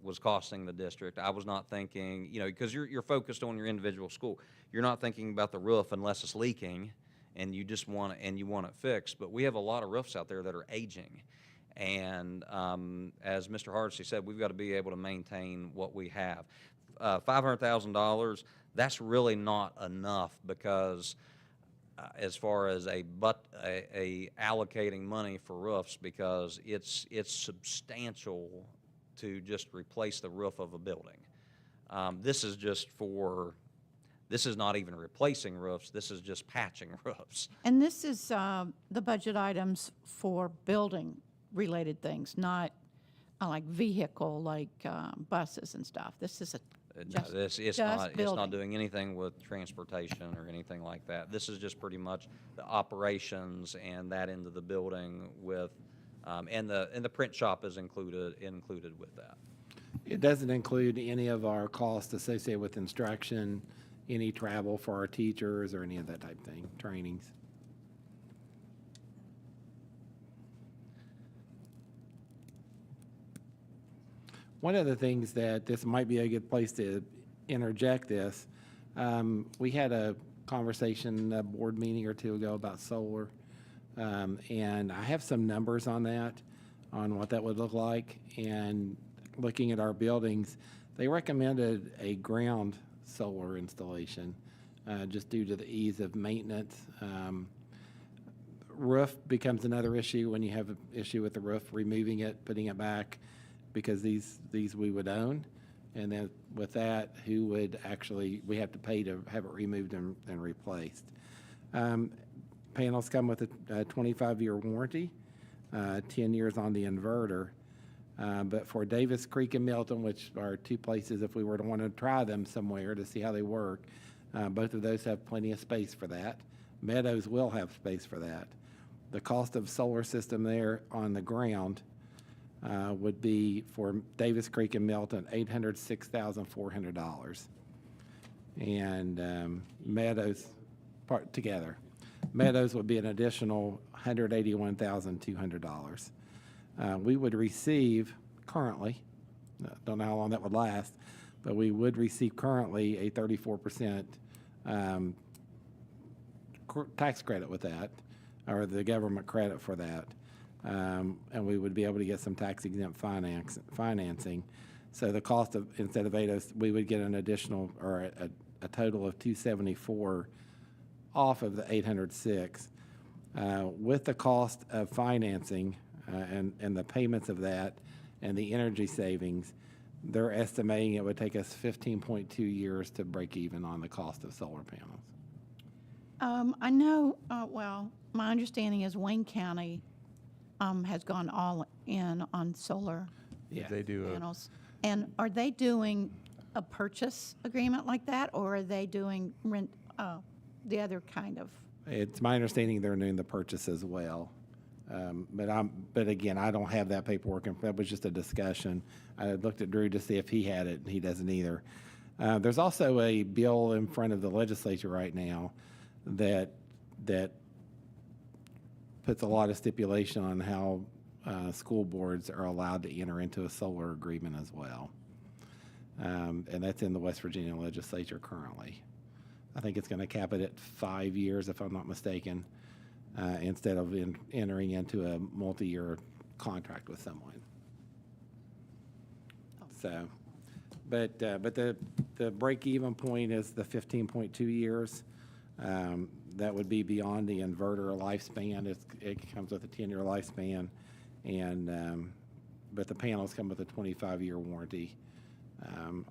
was costing the district. I was not thinking, because you're focused on your individual school. You're not thinking about the roof unless it's leaking, and you want it fixed. But we have a lot of roofs out there that are aging, and as Mr. Hardesty said, we've got to be able to maintain what we have. $500,000, that's really not enough, because as far as a allocating money for roofs, because it's substantial to just replace the roof of a building. This is not even replacing roofs, this is just patching roofs. And this is the budget items for building-related things, not like vehicle, like buses and stuff. This is It's just not building. doing anything with transportation or anything like that. This is just pretty much the operations and that end of the building with, and the print shop is included with that. It doesn't include any of our costs associated with instruction, any travel for our teachers or any of that type of thing, trainings. One of the things that this might be a good place to interject this, we had a conversation, a board meeting or two ago about solar. And I have some numbers on that, on what that would look like. And looking at our buildings, they recommended a ground solar installation, just due to the ease of maintenance. Roof becomes another issue when you have an issue with the roof, removing it, putting it back, because these we would own. And then with that, who would actually, we have to pay to have it removed and replaced. Panels come with a 25-year warranty, 10 years on the inverter. But for Davis Creek and Milton, which are two places if we were to want to try them somewhere to see how they work, both of those have plenty of space for that. Meadows will have space for that. The cost of solar system there on the ground would be for Davis Creek and Milton, $806,400. And Meadows, together. Meadows would be an additional $181,200. We would receive currently, don't know how long that would last, but we would receive currently a 34% tax credit with that, or the government credit for that. And we would be able to get some tax exempt financing. So the cost of, instead of 800, we would get an additional, or a total of 274 off of the 806. With the cost of financing and the payments of that and the energy savings, they're estimating it would take us 15.2 years to break even on the cost of solar panels. I know, well, my understanding is Wayne County has gone all in on solar Yeah. They do panels. And are they doing a purchase agreement like that, or are they doing rent, the other kind of? It's my understanding they're doing the purchase as well. But again, I don't have that paperwork, and that was just a discussion. I looked at Drew to see if he had it, and he doesn't either. There's also a bill in front of the legislature right now that puts a lot of stipulation on how school boards are allowed to enter into a solar agreement as well. And that's in the West Virginia legislature currently. I think it's going to cap it at 5 years, if I'm not mistaken, instead of entering into a multi-year contract with someone. So, but the break-even point is the 15.2 years. That would be beyond the inverter lifespan. It comes with a 10-year lifespan, and but the panels come with a 25-year warranty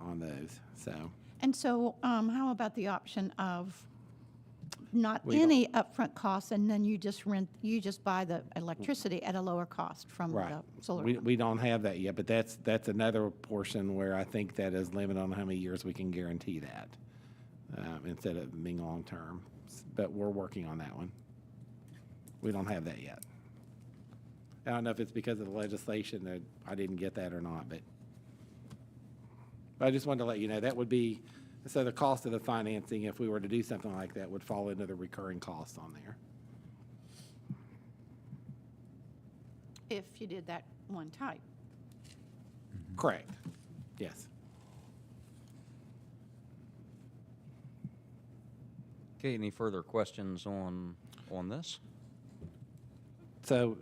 on those. So. And so, how about the option of not We any upfront costs, and then you just buy the electricity at a lower cost from Right. the solar? We don't have that yet, but that's another portion where I think that is limited on how many years we can guarantee that, instead of being long-term. But we're working on that one. We don't have that yet. I don't know if it's because of the legislation that I didn't get that or not, but I just wanted to let you know that would be, So the cost of the financing, if we were to do something like that, would fall into the recurring costs on there. If you did that one type. Correct. Yes. Okay, any further questions on this? So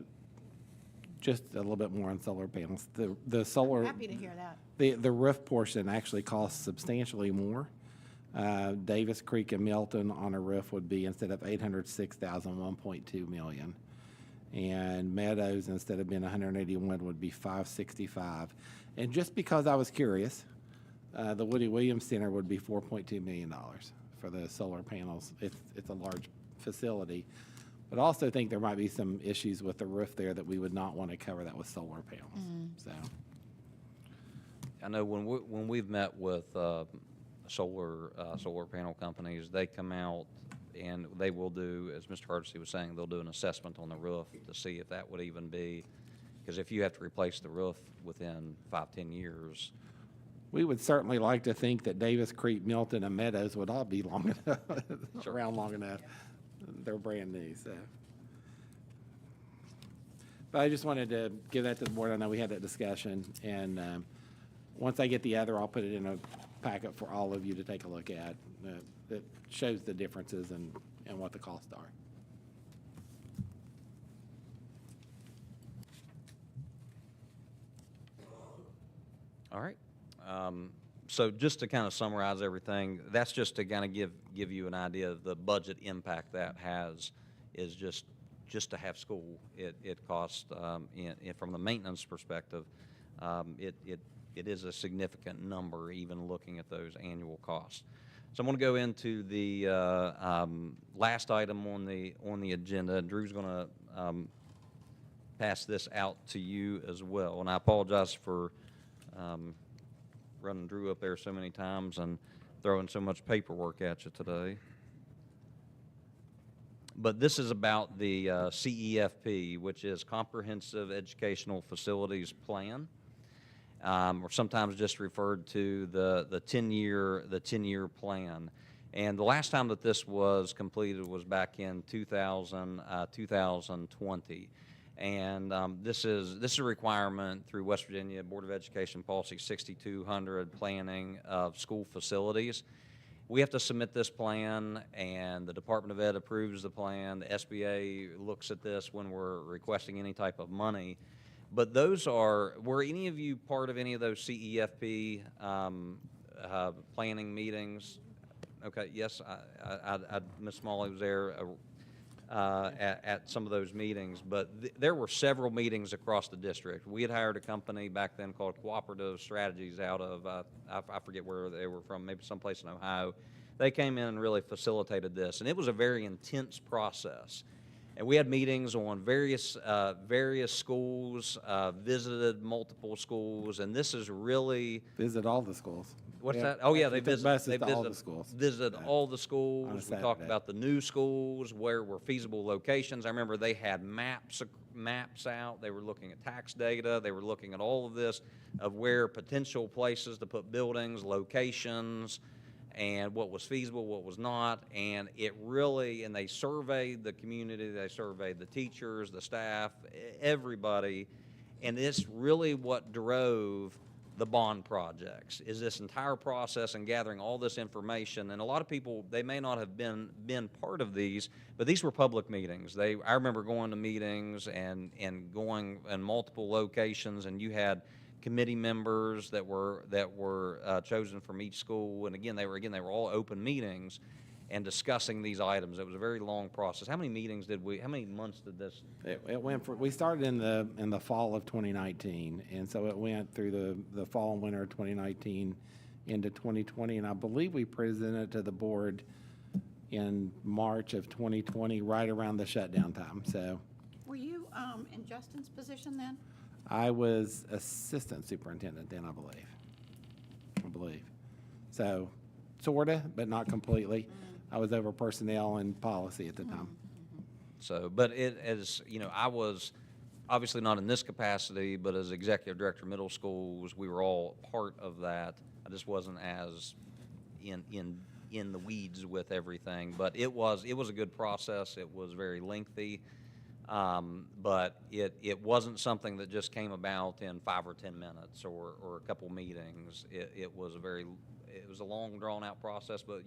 just a little bit more on solar panels. The solar. Happy to hear that. The roof portion actually costs substantially more. Davis Creek and Milton on a roof would be, instead of 806,000, 1.2 million. And Meadows, instead of being 181, would be 565. And just because I was curious, the Woody Williams Center would be $4.2 million for the solar panels. It's a large facility. But I also think there might be some issues with the roof there that we would not want to cover that with solar panels. So. I know when we've met with solar panel companies, they come out and they will do, as Mr. Hardesty was saying, they'll do an assessment on the roof to see if that would even be, because if you have to replace the roof within 5-10 years. We would certainly like to think that Davis Creek, Milton, and Meadows would all be long enough, Sure. around long enough. They're brand new, so. But I just wanted to give that to the board. I know we had that discussion, and once I get the other, I'll put it in a packet for all of you to take a look at. That shows the differences and what the costs are. All right. So just to kind of summarize everything, that's just to kind of give you an idea of the budget impact that has, is just to have school. It costs, from the maintenance perspective, it is a significant number, even looking at those annual costs. So I'm going to go into the last item on the agenda. Drew's going to pass this out to you as well, and I apologize for running Drew up there so many times and throwing so much paperwork at you today. But this is about the CEFP, which is Comprehensive Educational Facilities Plan, or sometimes just referred to the 10-year plan. And the last time that this was completed was back in 2020. And this is a requirement through West Virginia Board of Education Policy 6200, planning of school facilities. We have to submit this plan, and the Department of Ed approves the plan. The SBA looks at this when we're requesting any type of money. But were any of you part of any of those CEFP planning meetings? Okay, yes, Ms. Smalley was there at some of those meetings, but there were several meetings across the district. We had hired a company back then called Cooperative Strategies out of, I forget where they were from, maybe someplace in Ohio. They came in and really facilitated this, and it was a very intense process. And we had meetings on various schools, visited multiple schools, and this is really... Visit all the schools. What's Yeah. that? Oh, yeah, they Took buses to all the visited schools. visited Yeah. all the On a schools. We talked Saturday. about the new schools, where were feasible locations. I remember they had maps out. They were looking at tax data. They were looking at all of this, of where potential places to put buildings, locations, and what was feasible, what was not. And they surveyed the community, they surveyed the teachers, the staff, everybody. And it's really what drove the bond projects, is this entire process and gathering all this information. And a lot of people, they may not have been part of these, but these were public meetings. I remember going to meetings and going in multiple locations, and you had committee members that were chosen from each school. And again, they were all open meetings and discussing these items. It was a very long process. How many months did this? It went we started in the fall of 2019, and so it went through the fall and winter of 2019 into 2020, and I believe we presented to the board in March of 2020, right around the shutdown time. So Were you in Justin's position then? I was assistant superintendent then, I believe. So sorta, but not completely. I was over personnel and policy at the time. So, but I was obviously not in this capacity, but as executive director of middle schools, we were all part of that. I just wasn't as in the weeds with everything. But it was a good process. It was very lengthy. But it wasn't something that just came about in 5 or 10 minutes or a couple meetings. It was a long, drawn-out process, but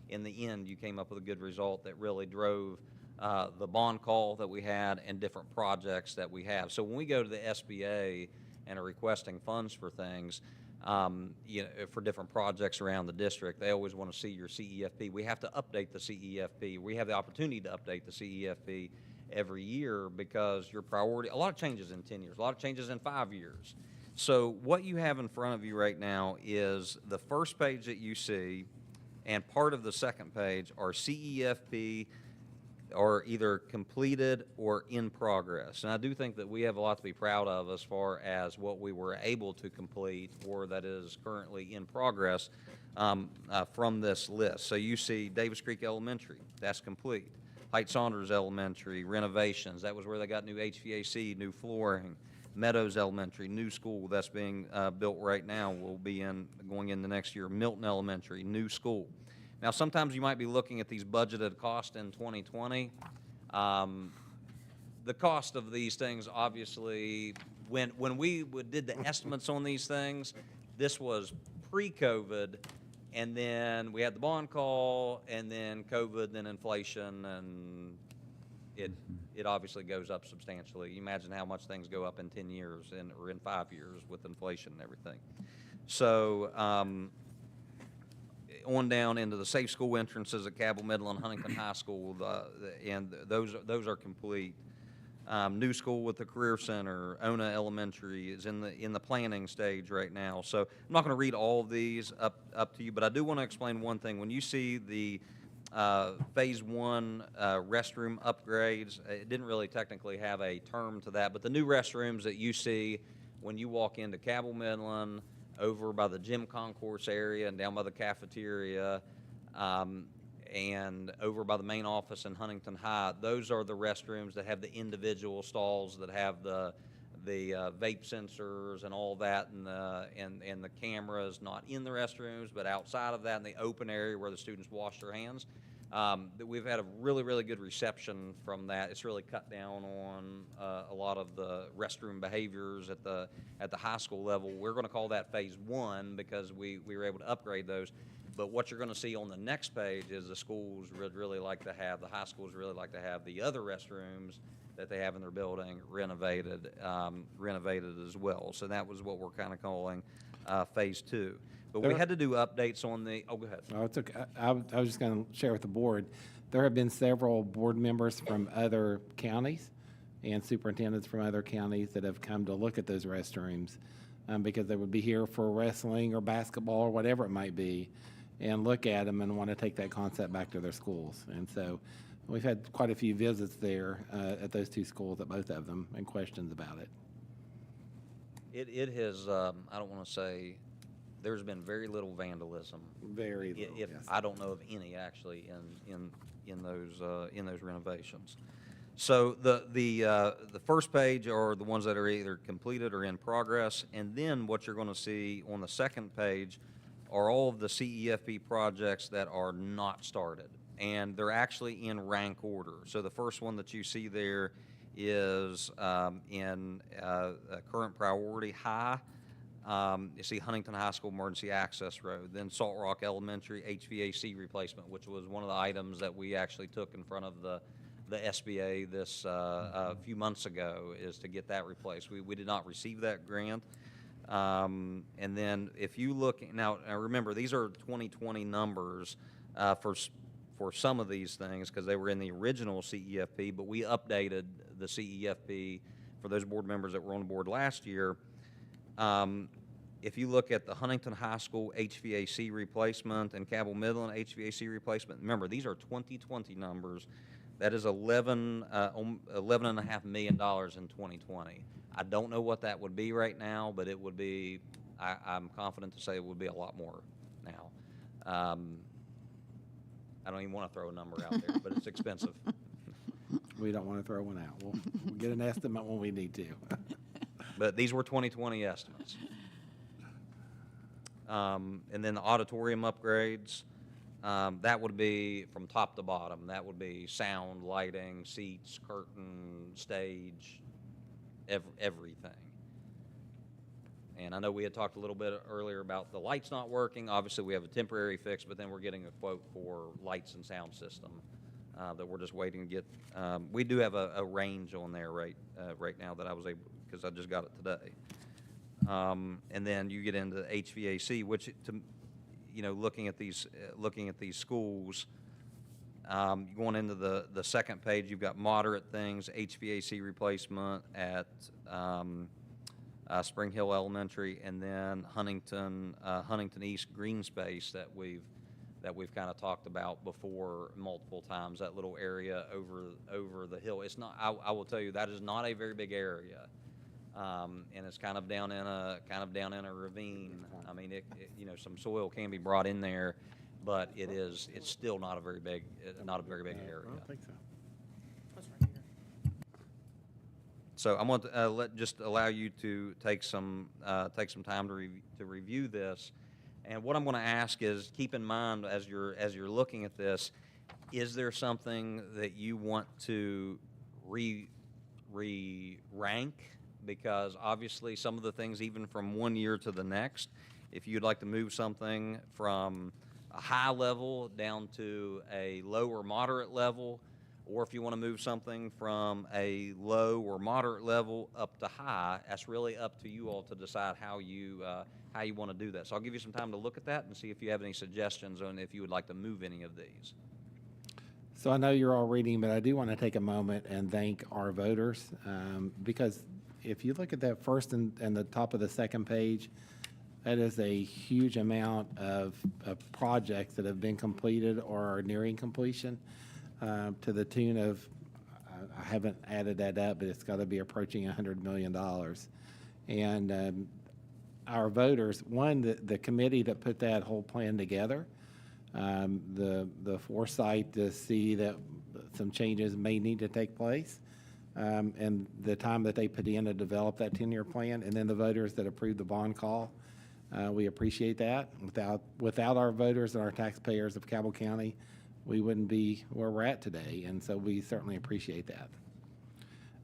in the end, you came up with a good result that really drove the bond call that we had and different projects that we have. So when we go to the SBA and are requesting funds for things, for different projects around the district, they always want to see your CEFP. We have to update the CEFP. We have the opportunity to update the CEFP every year because your priority, a lot of changes in 10 years, a lot of changes in 5 years. So what you have in front of you right now is the first page that you see, and part of the second page are CEFP are either completed or in progress. And I do think that we have a lot to be proud of as far as what we were able to complete or that is currently in progress from this list. So you see Davis Creek Elementary, that's complete. Height Saunders Elementary, renovations, that was where they got new HVAC, new flooring. Meadows Elementary, new school that's being built right now, will be going in the next year. Milton Elementary, new school. Now, sometimes you might be looking at these budgeted costs in 2020. The cost of these things, obviously, when we did the estimates on these things, this was pre-COVID, and then we had the bond call, and then COVID, then inflation, and it obviously goes up substantially. You imagine how much things go up in 10 years or in 5 years with inflation and everything. So on down into the safe school entrances at Cabell Middle and Huntington High School, and those are complete. New school with the Career Center, Ona Elementary is in the planning stage right now. So I'm not going to read all of these up to you, but I do want to explain one thing. When you see the Phase 1 restroom upgrades, it didn't really technically have a term to that, but the new restrooms that you see when you walk into Cabell Midland, over by the gym concourse area and down by the cafeteria, and over by the main office in Huntington High, those are the restrooms that have the individual stalls that have the vape sensors and all that, and the cameras not in the restrooms but outside of that in the open area where the students wash their hands. We've had a really, really good reception from that. It's really cut down on a lot of the restroom behaviors at the high school level. We're going to call that Phase 1 because we were able to upgrade those. But what you're going to see on the next page is the schools would really like to have, the high schools really like to have the other restrooms that they have in their building renovated as well. So that was what we're kind of calling Phase 2. But we had to do updates on the, go ahead. Oh, it's okay. I was just going to share with the board, there have been several board members from other counties and superintendents from other counties that have come to look at those restrooms because they would be here for wrestling or basketball or whatever it might be, and look at them and want to take that concept back to their schools. And so we've had quite a few visits there at those two schools, at both of them, and questions about it. It has, I don't want to say, there's been very little vandalism. Very little, If yes. I don't know of any actually in those renovations. So the first page are the ones that are either completed or in progress, and then what you're going to see on the second page are all of the CEFP projects that are not started, and they're actually in rank order. So the first one that you see there is in current priority high. You see Huntington High School Emergency Access Road, then Salt Rock Elementary HVAC replacement, which was one of the items that we actually took in front of the SBA this a few months ago, is to get that replaced. We did not receive that grant. And then if you look, now remember, these are 2020 numbers for some of these things because they were in the original CEFP, but we updated the CEFP for those board members that were on the board last year. If you look at the Huntington High School HVAC replacement and Cabell Midland HVAC replacement, remember, these are 2020 numbers. That is $11.5 million in 2020. I don't know what that would be right now, but it would be, I'm confident to say it would be a lot more now. I don't even want to throw a number out there, but it's expensive. We don't want to throw one out. We'll get an estimate when we need to. But these were 2020 estimates. And then the auditorium upgrades, that would be from top to bottom. That would be sound, lighting, seats, curtain, stage, everything. And I know we had talked a little bit earlier about the lights not working. Obviously, we have a temporary fix, but then we're getting a quote for lights and sound system that we're just waiting to get. We do have a range on there right now that I was able, because I just got it today. And then you get into HVAC, which, looking at these schools, going into the second page, you've got moderate things, HVAC replacement at Spring Hill Elementary, and then Huntington East green space that we've kind of talked about before multiple times. That little area over the hill. It's not. I will tell you, that is not a very big area, and it's kind of down in a ravine. I mean, some soil can be brought in there, but it's still not a very big area. I don't think so. So I'm going to just allow you to take some time to review this, and what I'm going to ask is, keep in mind as you're looking at this, is there something that you want to rank? Because obviously some of the things, even from one year to the next, if you'd like to move something from a high level down to a low or moderate level, or if you want to move something from a low or moderate level up to high, that's really up to you all to decide how you want to do that. So I'll give you some time to look at that and see if you have any suggestions on if you would like to move any of these. So I know you're all reading, but I do want to take a moment and thank our voters, because if you look at that first and the top of the second page, that is a huge amount of projects that have been completed or are nearing completion, to the tune of, I haven't added that up, but it's got to be approaching $100 million. And our voters, the committee that put that whole plan together, the foresight to see that some changes may need to take place, and the time that they put in to develop that 10-year plan, and then the voters that approved the bond call. We appreciate that. Without our voters and our taxpayers of Cabell County, we wouldn't be where we're at today, and so we certainly appreciate that.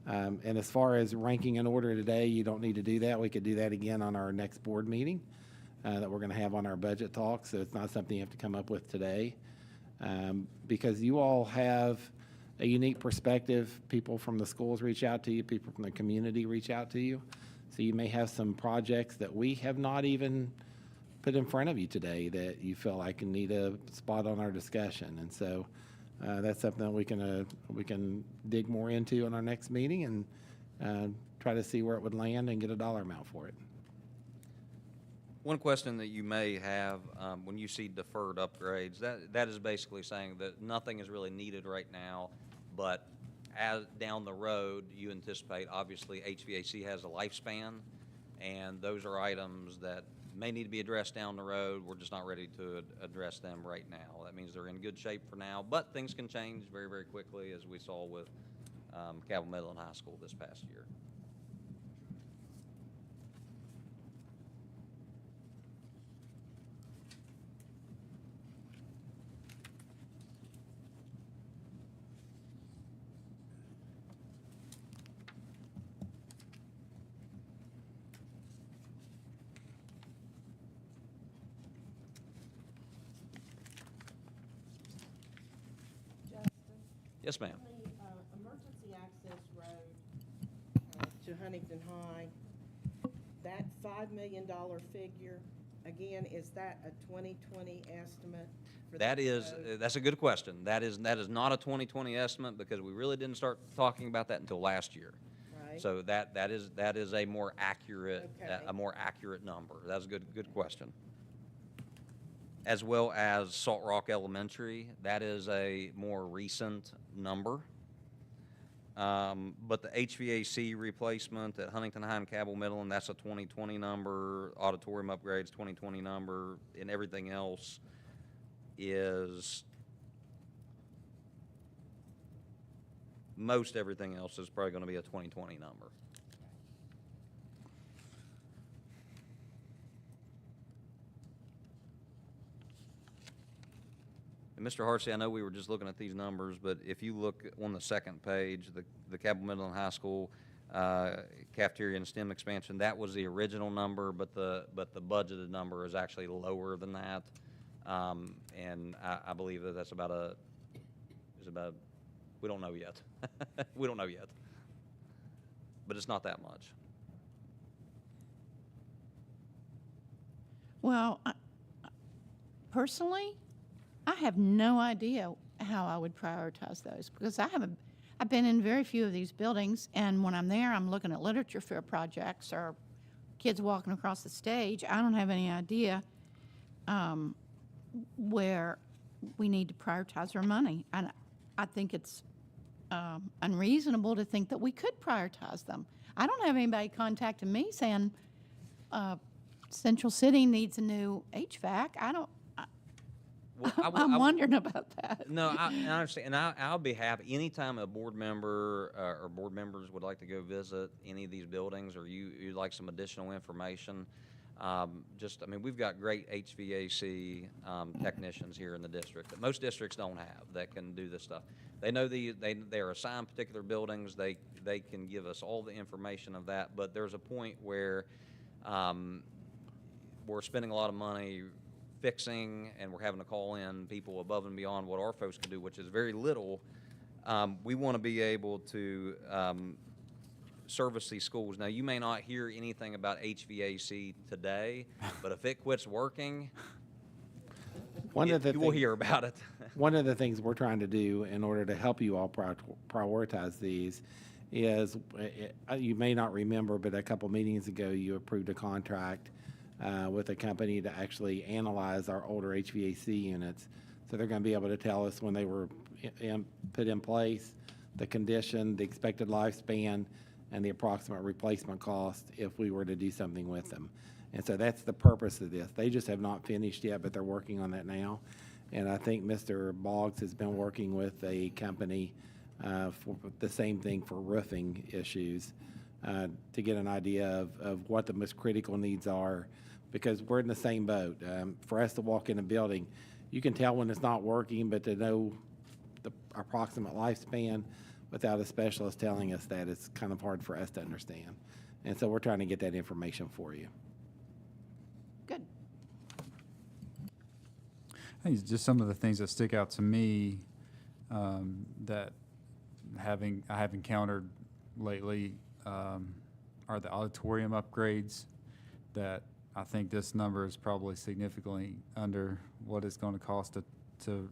And as far as ranking in order today, you don't need to do that. We could do that again on our next board meeting that we're going to have on our budget talk, so it's not something you have to come up with today. Because you all have a unique perspective. People from the schools reach out to you, people from the community reach out to you. So you may have some projects that we have not even put in front of you today that you feel like need a spot on our discussion. And so that's something that we can dig more into in our next meeting and try to see where it would land and get a dollar amount for it. One question that you may have when you see deferred upgrades, that is basically saying that nothing is really needed right now, but as down the road, you anticipate, obviously, HVAC has a lifespan, and those are items that may need to be addressed down the road. We're just not ready to address them right now. That means they're in good shape for now, but things can change very, very quickly, as we saw with Cabell Middle and High School this past year. Yes, ma'am. The emergency access road to Huntington High, that $5 million figure, again, is that a 2020 estimate? That's a good question. That is not a 2020 estimate, because we really didn't start talking about that until last year. Right. So that is a more accurate Okay. number. That's a good question. As well as Salt Rock Elementary, that is a more recent number. But the HVAC replacement at Huntington High and Cabell Middle, and that's a 2020 number. Auditorium upgrades, 2020 number, and everything else is, most everything else is probably going to be a 2020 number. And Mr. Harsey, I know we were just looking at these numbers, but if you look on the second page, the Cabell Middle and High School cafeteria and STEM expansion, that was the original number, but the budgeted number is actually lower than that. And I believe that that's we don't know yet. We don't know yet. But it's not that much. Well, personally, I have no idea how I would prioritize those because I've been in very few of these buildings, and when I'm there, I'm looking at literature fair projects or kids walking across the stage. I don't have any idea where we need to prioritize our money. And I think it's unreasonable to think that we could prioritize them. I don't have anybody contacting me saying Central City needs a new HVAC. Well, I'm wondering about that. No, I understand, and I'll be happy anytime a board member or board members would like to go visit any of these buildings, or you'd like some additional information. I mean, we've got great HVAC technicians here in the district that most districts don't have that can do this stuff. They know they're assigned particular buildings. They can give us all the information of that. But there's a point where we're spending a lot of money fixing, and we're having to call in people above and beyond what our folks can do, which is very little. We want to be able to service these schools. Now, you may not hear anything about HVAC today, but if it quits working, you will hear about it. One of the things we're trying to do in order to help you all prioritize these is, you may not remember, but a couple meetings ago, you approved a contract with a company to actually analyze our older HVAC units. So they're going to be able to tell us when they were put in place, the condition, the expected lifespan, and the approximate replacement cost if we were to do something with them. And so that's the purpose of this. They just have not finished yet, but they're working on that now. And I think Mr. Boggs has been working with a company for the same thing for roofing issues to get an idea of what the most critical needs are, because we're in the same boat. For us to walk in a building, you can tell when it's not working, but to know the approximate lifespan without a specialist telling us that, it's kind of hard for us to understand. And so we're trying to get that information for you. Good. I think it's just some of the things that stick out to me that I have encountered lately are the auditorium upgrades. That I think this number is probably significantly under what it's going to cost to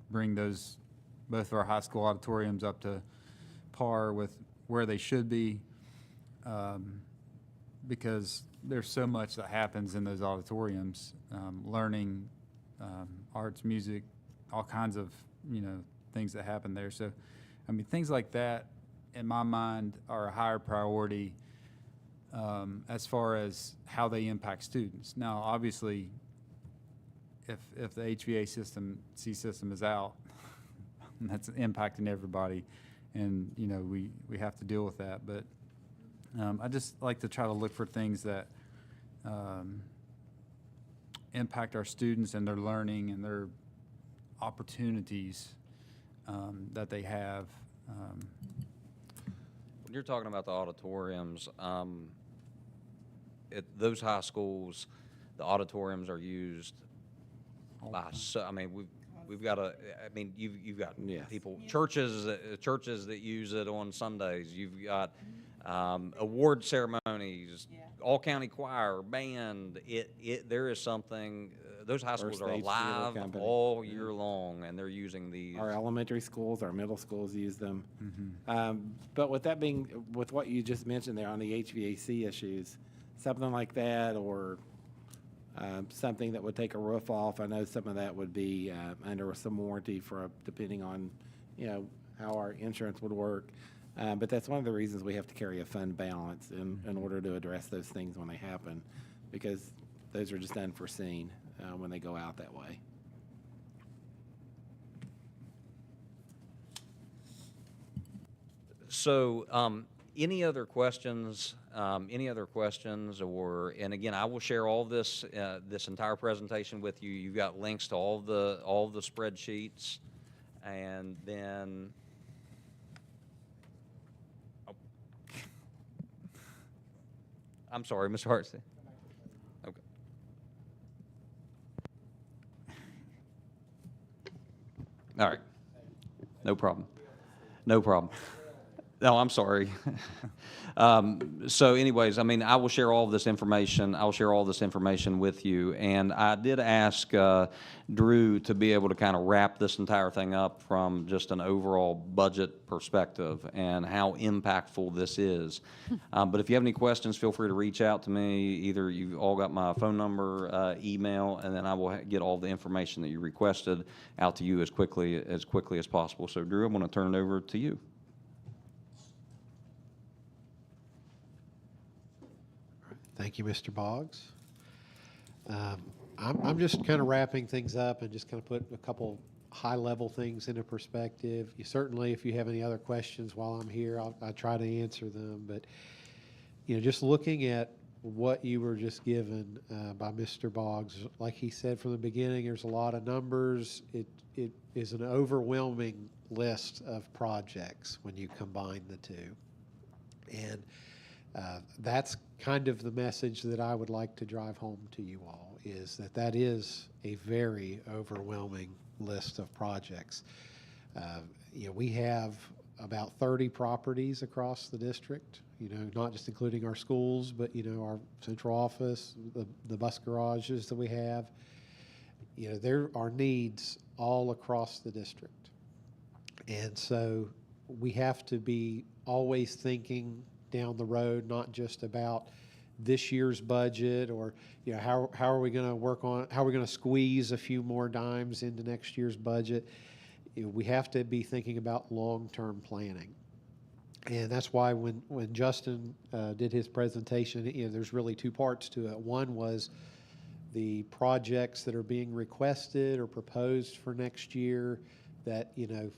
bring both of our high school auditoriums up to par with where they should be, because there's so much that happens in those auditoriums, learning, arts, music, all kinds of things that happen there. So, I mean, things like that, in my mind, are a higher priority as far as how they impact students. Now, obviously, if the HVAC system is out, that's impacting everybody, and we have to deal with that. But I just like to try to look for things that impact our students and their learning and their opportunities that they have. When you're talking about the auditoriums, at those high schools, the auditoriums are used by I mean, we've got you've got Yes. people, churches that use it on Sundays. You've got award ceremonies, all county choir, band. There is something. Those high schools are Stage Theater alive Company. all year long, and they're using these. Our elementary schools, our middle schools use them. But with what you just mentioned there on the HVAC issues, something like that, or something that would take a roof off, I know some of that would be under some warranty depending on, how our insurance would work. But that's one of the reasons we have to carry a fund balance in order to address those things when they happen, because those are just unforeseen when they go out that way. So Any other questions? Or, and again, I will share all this, this entire presentation with you. You've got links to all the spreadsheets. And then, oh. I'm sorry, Mr. Hartstein. Okay. All right. No problem. No problem. No, I'm sorry. So anyways, I mean, I will share all of this information. I'll share all this information with you. And I did ask Drew to be able to kind of wrap this entire thing up from just an overall budget perspective and how impactful this is. But if you have any questions, feel free to reach out to me. Either you all got my phone number, email, and then I will get all the information that you requested out to you as quickly as possible. So Drew, I'm going to turn it over to you. Thank you, Mr. Boggs. I'm just kind of wrapping things up and just kind of put a couple high-level things into perspective. You certainly, if you have any other questions while I'm here, I'll try to answer them. But, you know, just looking at what you were just given by Mr. Boggs, like he said from the beginning, there's a lot of numbers. It is an overwhelming list of projects when you combine the two. And that's kind of the message that I would like to drive home to you all, is that is a very overwhelming list of projects. You know, we have about 30 properties across the district, you know, not just including our schools, but, you know, our central office, the bus garages that we have. You know, there are needs all across the district. And so we have to be always thinking down the road, not just about this year's budget, or, you know, how are we going to work on, how are we going to squeeze a few more dimes into next year's budget. You know, we have to be thinking about long-term planning. And that's why when Justin did his presentation, you know, there's really two parts to it. One was the projects that are being requested or proposed for next year that, you know,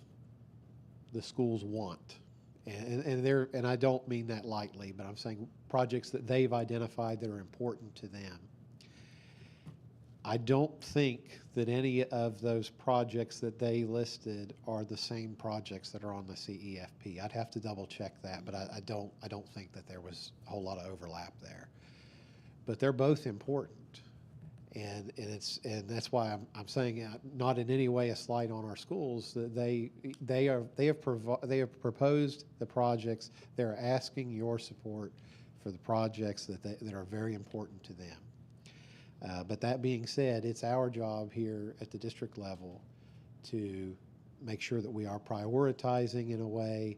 the schools want. And I don't mean that lightly, but I'm saying projects that they've identified that are important to them. I don't think that any of those projects that they listed are the same projects that are on the CEFP. I'd have to double check that, but I don't think that there was a whole lot of overlap there. But they're both important. And that's why I'm saying, not in any way a slight on our schools, that they have proposed the projects. They're asking your support for the projects that are very important to them. But that being said, it's our job here at the district level to make sure that we are prioritizing in a way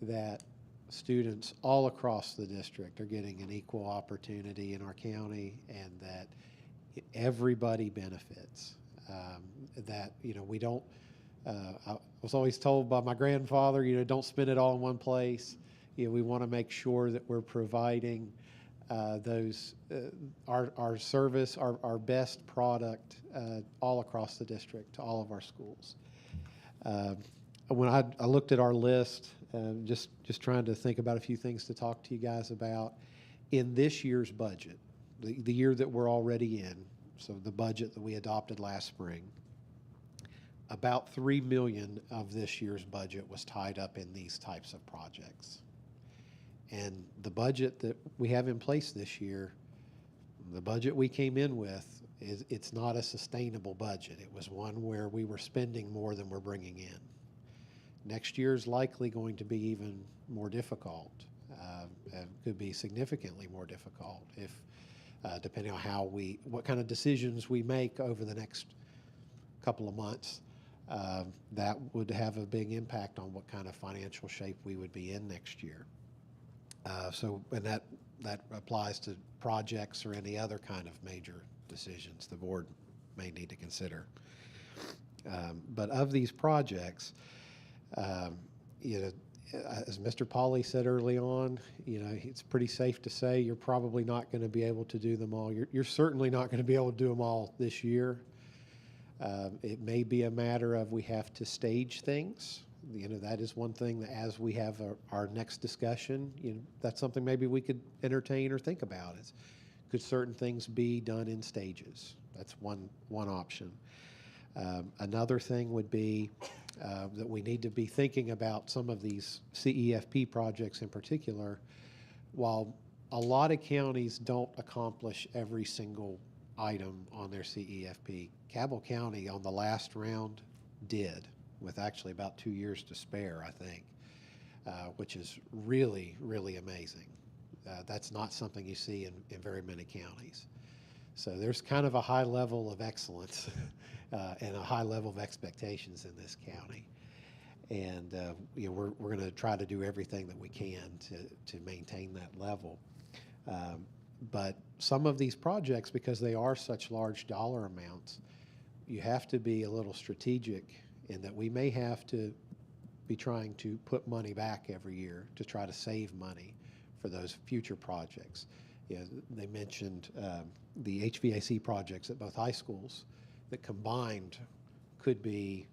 that students all across the district are getting an equal opportunity in our county, and that everybody benefits. That, you know, we don't, I was always told by my grandfather, you know, don't spend it all in one place. You know, we want to make sure that we're providing our service, our best product all across the district to all of our schools. When I looked at our list, just trying to think about a few things to talk to you guys about, in this year's budget, the year that we're already in, so the budget that we adopted last spring, about $3 million of this year's budget was tied up in these types of projects. And the budget that we have in place this year, the budget we came in with, it's not a sustainable budget. It was one where we were spending more than we're bringing in. Next year is likely going to be even more difficult. It could be significantly more difficult if, depending on what kind of decisions we make over the next couple of months, that would have a big impact on what kind of financial shape we would be in next year. And that applies to projects or any other kind of major decisions the board may need to consider. But of these projects, you know, as Mr. Pauly said early on, you know, it's pretty safe to say you're probably not going to be able to do them all. You're certainly not going to be able to do them all this year. It may be a matter of we have to stage things That is one thing that as we have our next discussion, that's something maybe we could entertain or think about is, could certain things be done in stages? That's one option. Another thing would be that we need to be thinking about some of these CEFP projects in particular. While a lot of counties don't accomplish every single item on their CEFP, Cabell County on the last round did, with actually about 2 years to spare, I think, which is really, really amazing. That's not something you see in very many counties. So there's kind of a high level of excellence and a high level of expectations in this county. And we're going to try to do everything that we can to maintain that level. But some of these projects, because they are such large dollar amounts, you have to be a little strategic in that we may have to be trying to put money back every year to try to save money for those future projects. They mentioned the HVAC projects at both high schools that combined could be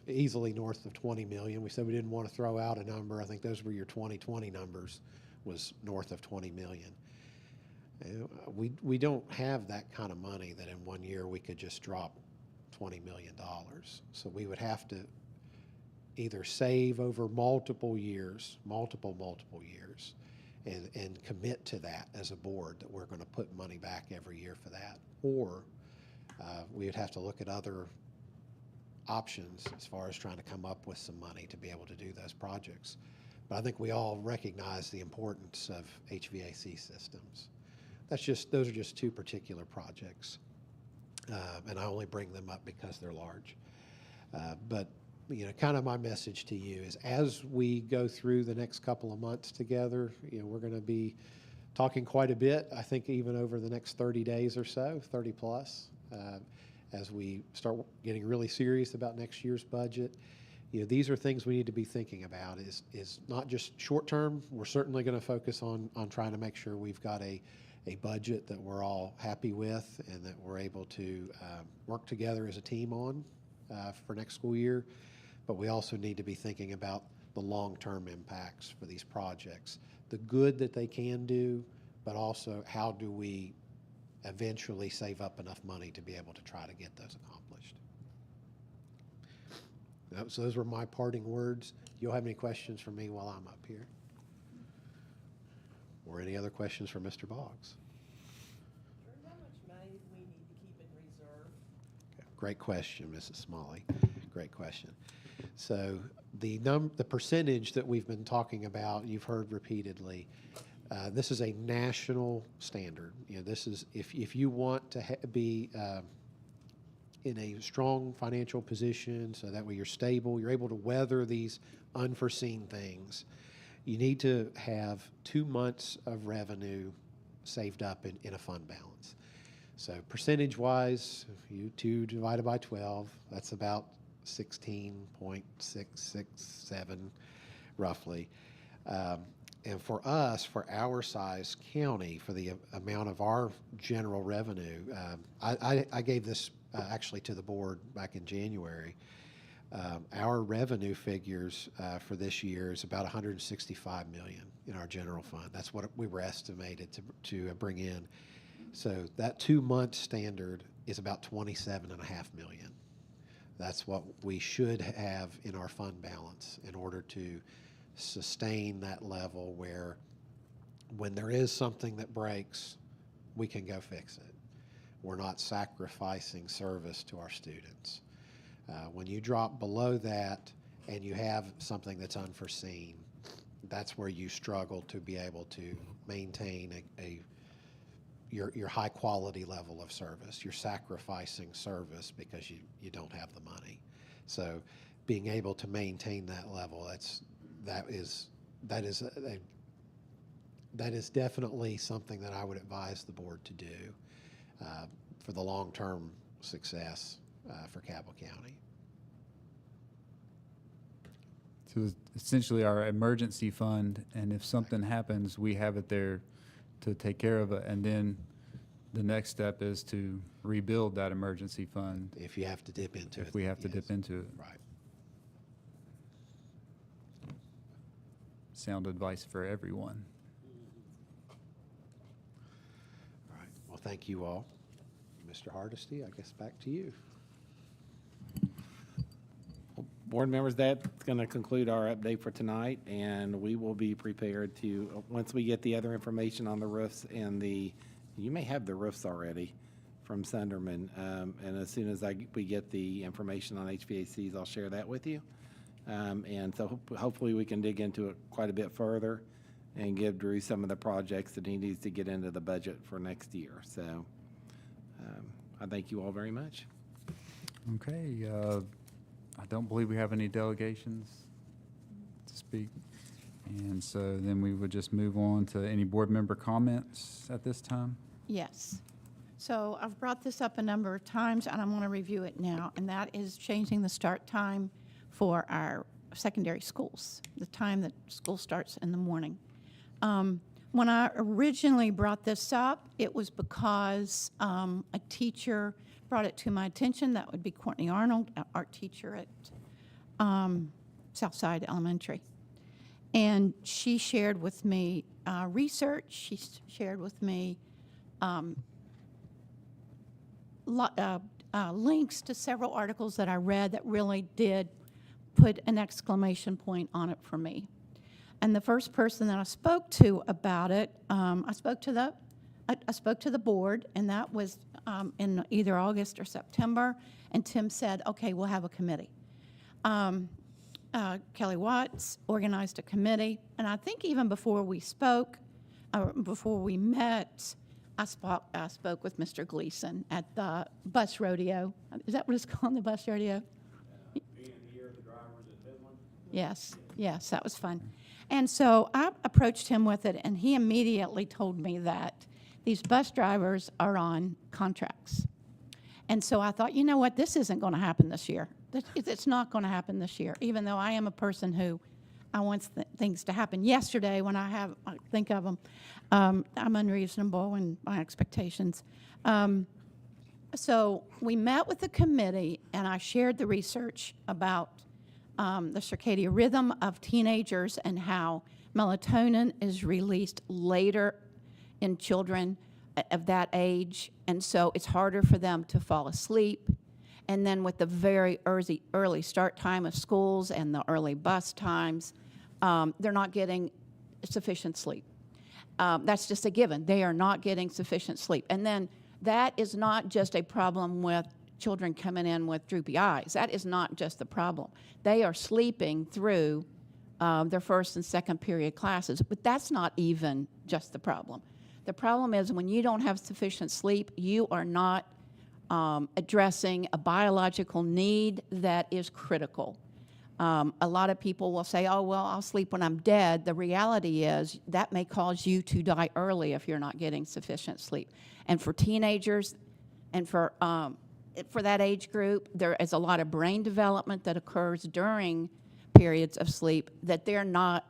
easily north of 20 million. We said we didn't want to throw out a number. I think those were your 2020 numbers, was north of 20 million. We don't have that kind of money that in 1 year we could just drop $20 million. So we would have to either save over multiple years, multiple years, and commit to that as a board that we're going to put money back every year for that. Or we would have to look at other options as far as trying to come up with some money to be able to do those projects. But I think we all recognize the importance of HVAC systems. Those are just two particular projects. And I only bring them up because they're large. But kind of my message to you is, as we go through the next couple of months together, we're going to be talking quite a bit, I think even over the next 30 days or so, 30 plus, as we start getting really serious about next year's budget. These are things we need to be thinking about, is not just short term. We're certainly going to focus on trying to make sure we've got a budget that we're all happy with and that we're able to work together as a team on for next school year. But we also need to be thinking about the long-term impacts for these projects, the good that they can do, but also how do we eventually save up enough money to be able to try to get those accomplished. So those were my parting words. You'll have any questions for me while I'm up here? Or any other questions for Mr. Boggs? How much money do we need to keep in reserve? Great question, Mrs. Smalley. Great question. So the percentage that we've been talking about, you've heard repeatedly, this is a national standard. This is if you want to be in a strong financial position, so that way you're stable, you're able to weather these unforeseen things, you need to have 2 months of revenue saved up in a fund balance. So percentage-wise, 2 divided by 12, that's about 16.667 roughly. And for us, for our size county, for the amount of our general revenue, I gave this actually to the board back in January. Our revenue figures for this year is about $165 million in our general fund. That's what we were estimated to bring in. So that 2-month standard is about $27.5 million. That's what we should have in our fund balance in order to sustain that level where when there is something that breaks, we can go fix it. We're not sacrificing service to our students. When you drop below that and you have something that's unforeseen, that's where you struggle to be able to maintain your high quality level of service. You're sacrificing service because you don't have the money. So being able to maintain that level, that is definitely something that I would advise the board to do for the long-term success for Cabell County. So it's essentially our emergency fund, and if something happens, we have it there to take care of it, and then the next step is to rebuild that emergency fund If you have to dip into it. if we have to yes. dip into it. Right. sound advice for everyone. All right, well, thank you all. Mr. Hardesty, I guess back to you. Board members, that's going to conclude our update for tonight, and we will be prepared to, once we get the other information on the roofs and you may have the roofs already from Sunderman, and as soon as we get the information on HVACs, I'll share that with you. And so hopefully we can dig into it quite a bit further and give Drew some of the projects that he needs to get into the budget for next year. So I thank you all very much. Okay, I don't believe we have any delegations to speak. And so then we would just move on to any board member comments at this time. Yes. So I've brought this up a number of times, and I want to review it now, and that is changing the start time for our secondary schools, the time that school starts in the morning. When I originally brought this up, it was because a teacher brought it to my attention. That would be Courtney Arnold, an art teacher at Southside Elementary. And she shared with me research. She shared with me links to several articles that I read that really did put an exclamation point on it for me. And the first person that I spoke to about it, I spoke to the board, and that was in either August or September. And Tim said, "Okay, we'll have a committee." Kelly Watts organized a committee, and I think even before we spoke, before we met, I spoke with Mr. Gleason at the bus rodeo. Is that what it's called, the bus rodeo? Yes, yes, that was fun. And so I approached him with it, and he immediately told me that these bus drivers are on contracts. And so I thought, you know what, this isn't going to happen this year. It's not going to happen this year, even though I am a person who I want things to happen yesterday when I think of them. I'm unreasonable in my expectations. So we met with the committee, and I shared the research about the circadian rhythm of teenagers and how melatonin is released later in children of that age, and so it's harder for them to fall asleep. And then with the very early start time of schools and the early bus times, they're not getting sufficient sleep. That's just a given. They are not getting sufficient sleep. And then that is not just a problem with children coming in with droopy eyes. That is not just the problem. They are sleeping through their first and second period classes, but that's not even just the problem. The problem is when you don't have sufficient sleep, you are not addressing a biological need that is critical. A lot of people will say, oh, well, I'll sleep when I'm dead. The reality is that may cause you to die early if you're not getting sufficient sleep. And for teenagers and for that age group, there is a lot of brain development that occurs during periods of sleep that they're not,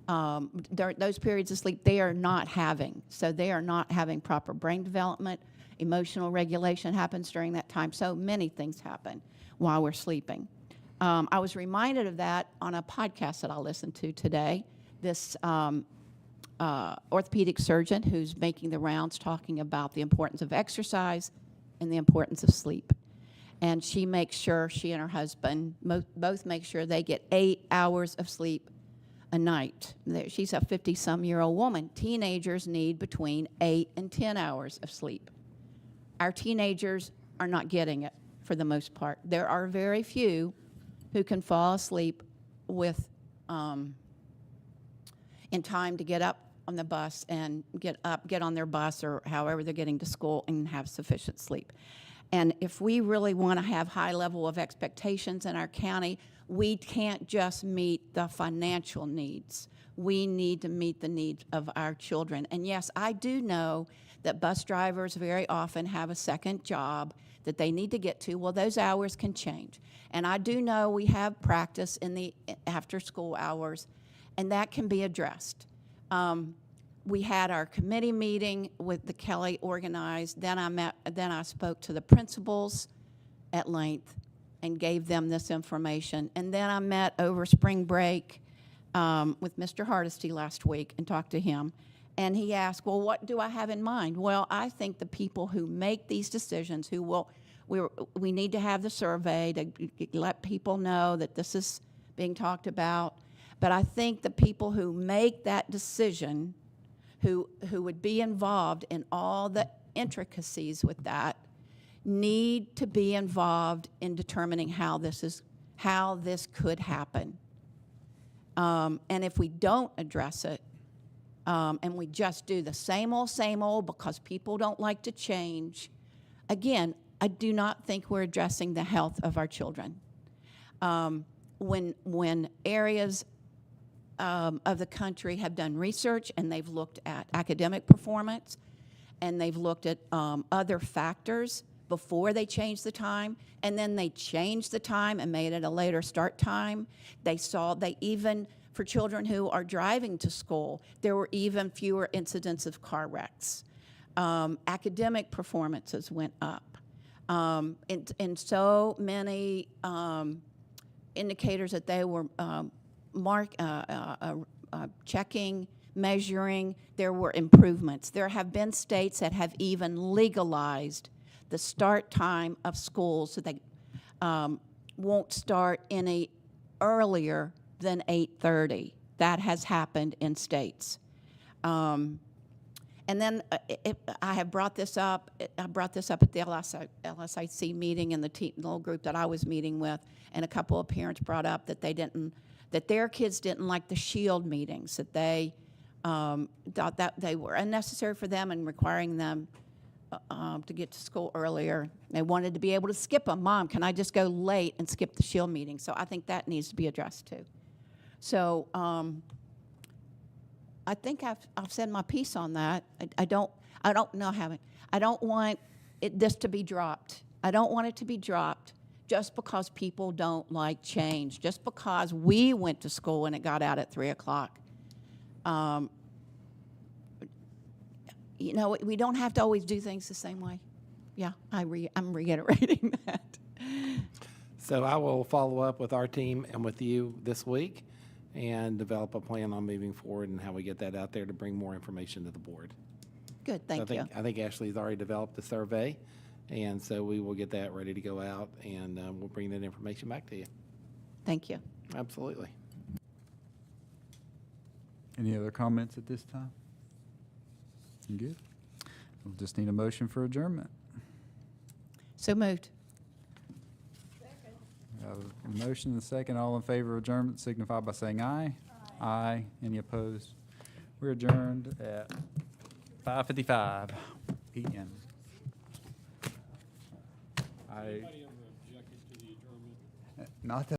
those periods of sleep they are not having. So they are not having proper brain development. Emotional regulation happens during that time. So many things happen while we're sleeping. I was reminded of that on a podcast that I listened to today. This orthopedic surgeon who's making the rounds talking about the importance of exercise and the importance of sleep. And she makes sure, she and her husband both make sure they get 8 hours of sleep a night. She's a 50-some-year-old woman. Teenagers need between 8 and 10 hours of sleep. Our teenagers are not getting it for the most part. There are very few who can fall asleep with in time to get up on the bus and get on their bus or however they're getting to school and have sufficient sleep. And if we really want to have high level of expectations in our county, we can't just meet the financial needs. We need to meet the needs of our children. And yes, I do know that bus drivers very often have a second job that they need to get to. Well, those hours can change. And I do know we have practice in the after-school hours, and that can be addressed. We had our committee meeting with the Kelly organized. Then I spoke to the principals at length and gave them this information. And then I met over spring break with Mr. Hardesty last week and talked to him. And he asked, well, what do I have in mind? Well, I think the people who make these decisions, we need to have the survey to let people know that this is being talked about. But I think the people who make that decision, who would be involved in all the intricacies with that, need to be involved in determining how this could happen. And if we don't address it, and we just do the same old because people don't like to change, again, I do not think we're addressing the health of our children. When areas of the country have done research and they've looked at academic performance and they've looked at other factors before they changed the time, and then they changed the time and made it a later start time, they even, for children who are driving to school, there were even fewer incidents of car wrecks. Academic performances went up. In so many indicators that they were checking, measuring, there were improvements. There have been states that have even legalized the start time of schools so they won't start any earlier than 8:30. That has happened in states. And then I have brought this up. I brought this up at the LSIC meeting in the little group that I was meeting with, and a couple of parents brought up that that their kids didn't like the SHIELD meetings, that they thought that they were unnecessary for them and requiring them to get to school earlier. They wanted to be able to skip them. Mom, can I just go late and skip the SHIELD meeting? So I think that needs to be addressed too. So I think I've said my piece on that. I don't want this to be dropped. I don't want it to be dropped just because people don't like change, just because we went to school and it got out at 3 o'clock. We don't have to always do things the same way. Yeah, I'm reiterating that. So I will follow up with our team and with you this week and develop a plan on moving forward and how we get that out there to bring more information to the board. Good, thank you. I think Ashley's already developed the survey, and so we will get that ready to go out, and we'll bring that information back to you. Thank you. Absolutely. Any other comments at this time? Good. We'll just need a motion for adjournment. So moved. A motion and a second. All in favor of adjournment signify by saying aye. Aye. Any opposed? We're adjourned at 5:55 p.m. Not that